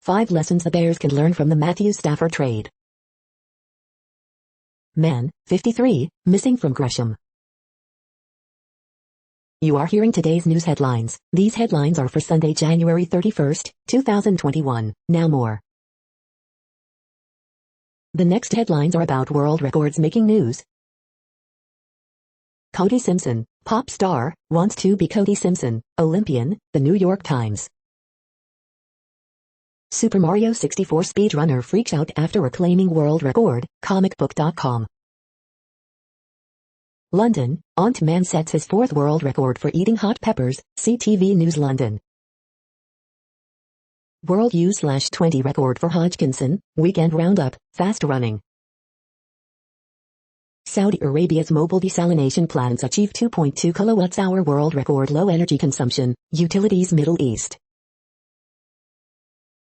5 lessons the Bears can learn from the Matthew Stafford trade. Man, 53, missing from Gresham. You are hearing today's news headlines. These headlines are for Sunday, January 31, 2021. Now more. The next headlines are about world records making news. Cody Simpson, pop star, wants to be Cody Simpson, Olympian, The New York Times. Super Mario 64 speedrunner freaks out after reclaiming world record, comicbook.com. London, Aunt Man sets his 4th world record for eating hot peppers, CTV News London. World U/20 record for Hodgkinson, weekend roundup, fast running. Saudi Arabia's mobile desalination plants achieve 2.2 kWh world record low energy consumption, utilities Middle East.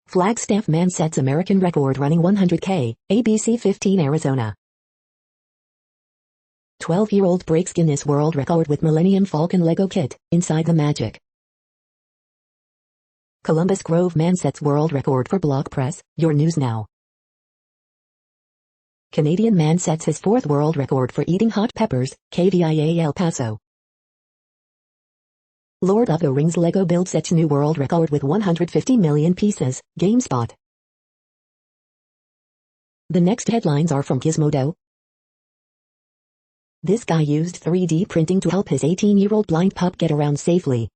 Flagstaff man sets American record running 100K, ABC 15 Arizona. 12-year-old breaks Guinness World Record with Millennium Falcon Lego kit, inside the Magic. Columbus Grove man sets world record for block press, your news now. Canadian man sets his 4th world record for eating hot peppers, KVIA El Paso. Lord of the Rings Lego build sets new world record with 150 million pieces, GameSpot. The next headlines are from Gizmodo. This guy used 3D printing to help his 18-year-old blind pup get around safely.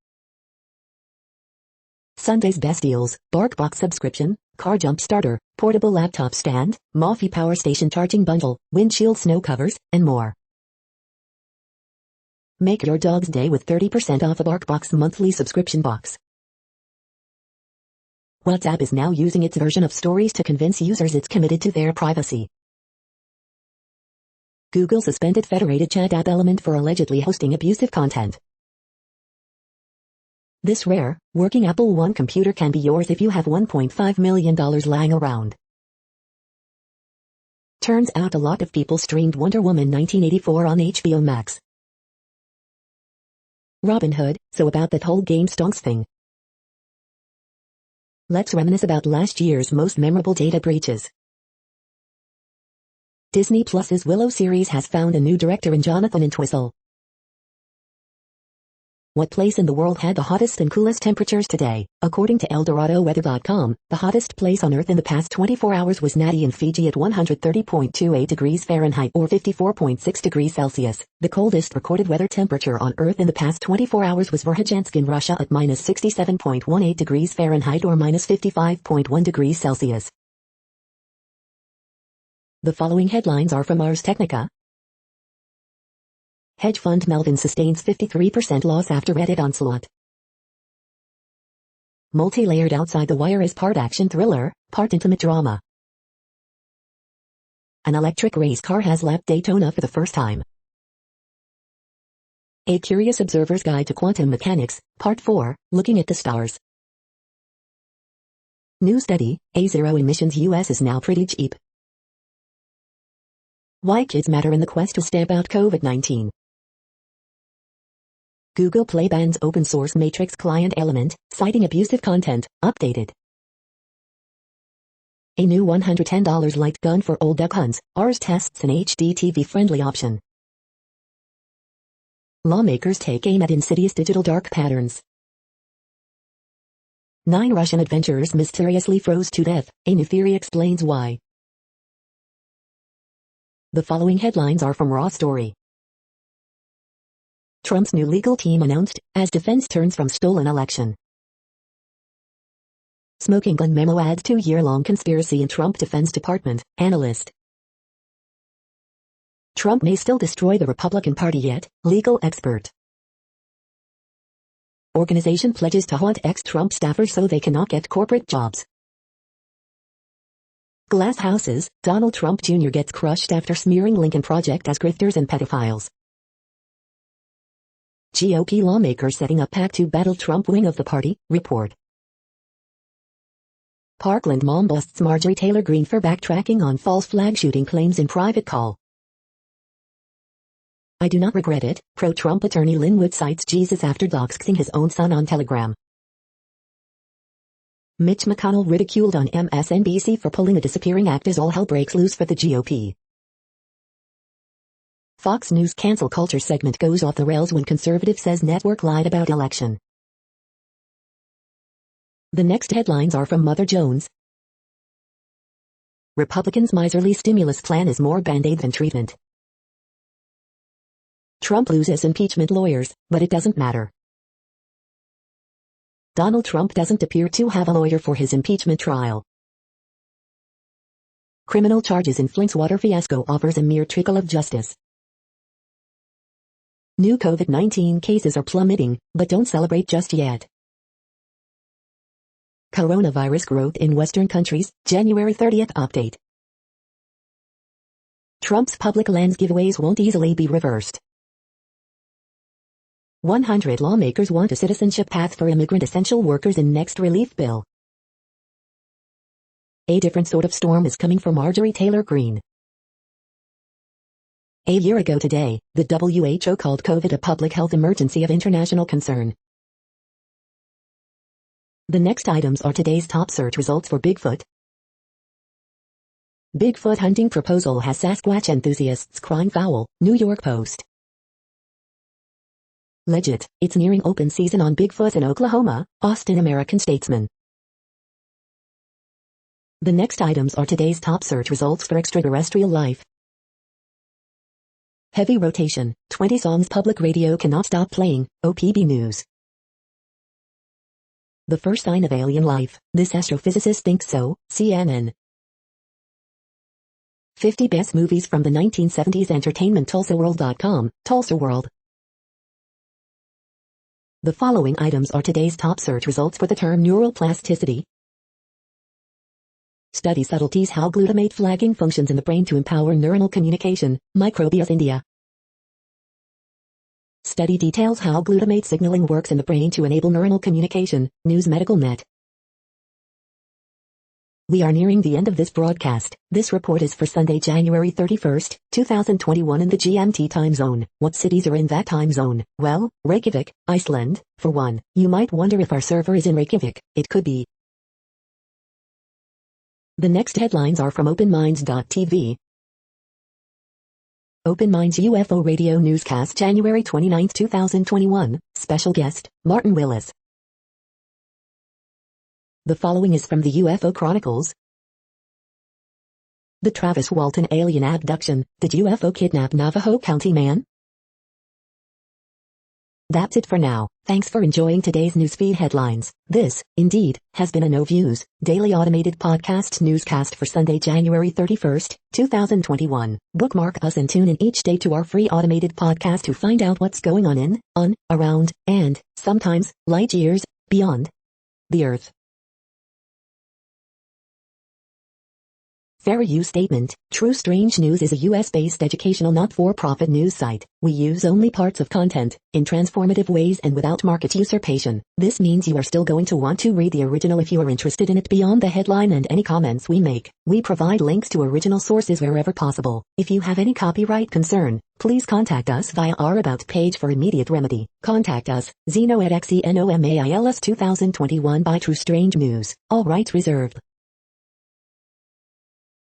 Sunday's best deals, BarkBox subscription, car jump starter, portable laptop stand, Mophie power station charging bundle, windshield snow covers, and more. Make your dog's day with 30% off a BarkBox monthly subscription box. WhatsApp is now using its version of Stories to convince users it's committed to their privacy. Google suspended federated chat app Element for allegedly hosting abusive content. This rare, working Apple I computer can be yours if you have $1.5 million lying around. Turns out a lot of people streamed Wonder Woman 1984 on HBO Max. Robinhood, so about that whole game stonks thing. Let's reminisce about last year's most memorable data breaches. Disney Plus's Willow series has found a new director in Jonathan Entwistle. What place in the world had the hottest and coolest temperatures today? According to ElDoradoWeather.com, the hottest place on Earth in the past 24 hours was Nadi in Fiji at 130.28 degrees Fahrenheit or 54.6 degrees Celsius. The coldest recorded weather temperature on Earth in the past 24 hours was Verkhojansk in Russia at minus 67.18 degrees Fahrenheit or minus 55.1 degrees Celsius. The following headlines are from Ars Technica. Hedge fund Melvin sustains 53% loss after Reddit onslaught. Multi-layered Outside the Wire is part action thriller, part intimate drama. An electric race car has lapped Daytona for the first time. A Curious Observer's Guide to Quantum Mechanics, Part 4, Looking at the Stars. New study, A zero emissions US is now pretty cheap. Why kids matter in the quest to stamp out COVID-19. Google Play bans open source Matrix client element, citing abusive content, updated. A new $110 light gun for old duck hunts, Ars tests an HD TV-friendly option. Lawmakers take aim at insidious digital dark patterns. 9 Russian adventurers mysteriously froze to death, a new theory explains why. The following headlines are from Raw Story. Trump's new legal team announced, as defense turns from stolen election. Smoking gun memo adds 2-year-long conspiracy in Trump Defense Department, analyst. Trump may still destroy the Republican Party yet, legal expert. Organization pledges to haunt ex-Trump staffers so they cannot get corporate jobs. Glass houses, Donald Trump Jr. gets crushed after smearing Lincoln Project as grifters and pedophiles. GOP lawmakers setting up pact to battle Trump wing of the party, report. Parkland mom busts Marjorie Taylor Greene for backtracking on false flag shooting claims in private call. I do not regret it, pro-Trump attorney Linwood cites Jesus after doxing his own son on Telegram. Mitch McConnell ridiculed on MSNBC for pulling a disappearing act as all hell breaks loose for the GOP. Fox News cancel culture segment goes off the rails when conservative says network lied about election. The next headlines are from Mother Jones. Republicans' miserly stimulus plan is more band-aid than treatment. Trump loses impeachment lawyers, but it doesn't matter. Donald Trump doesn't appear to have a lawyer for his impeachment trial. Criminal charges in Flint's water fiasco offers a mere trickle of justice. New COVID-19 cases are plummeting, but don't celebrate just yet. Coronavirus growth in Western countries, January 30th update. Trump's public lands giveaways won't easily be reversed. 100 lawmakers want a citizenship path for immigrant essential workers in next relief bill. A different sort of storm is coming for Marjorie Taylor Greene. A year ago today, the WHO called COVID a public health emergency of international concern. The next items are today's top search results for Bigfoot. Bigfoot hunting proposal has Sasquatch enthusiasts crying foul, New York Post. Legit, it's nearing open season on Bigfoot in Oklahoma, Austin American Statesman. The next items are today's top search results for extraterrestrial life. Heavy rotation, 20 songs public radio cannot stop playing, OPB News. The first sign of alien life, this astrophysicist thinks so, CNN. 50 best movies from the 1970s entertainment TulsaWorld.com, Tulsa World. The following items are today's top search results for the term neural plasticity. Study subtleties how glutamate flagging functions in the brain to empower neuronal communication, Microbius India. Study details how glutamate signaling works in the brain to enable neuronal communication, News Medical Net. We are nearing the end of this broadcast. This report is for Sunday, January 31st, 2021 in the GMT time zone. What cities are in that time zone? Well, Reykjavik, Iceland, for one. You might wonder if our server is in Reykjavik. It could be. The next headlines are from OpenMinds.tv. Open Minds UFO Radio Newscast January 29, 2021. Special guest, Martin Willis. The following is from the UFO Chronicles. The Travis Walton alien abduction. Did UFO kidnap Navajo County man? That's it for now. Thanks for enjoying today's newsfeed headlines. This, indeed, has been a No Views, daily automated podcast newscast for Sunday, January 31st, 2021. Bookmark us and tune in each day to our free automated podcast to find out what's going on, around, and, sometimes, light years, beyond the Earth. Fair use statement. True Strange News is a US-based educational not-for-profit news site. We use only parts of content, in transformative ways and without market usurpation. This means you are still going to want to read the original if you are interested in it beyond the headline and any comments we make. We provide links to original sources wherever possible. If you have any copyright concern, please contact us via our About page for immediate remedy. Contact us, Zeno at XENOMAILS 2021 by True Strange News. All rights reserved.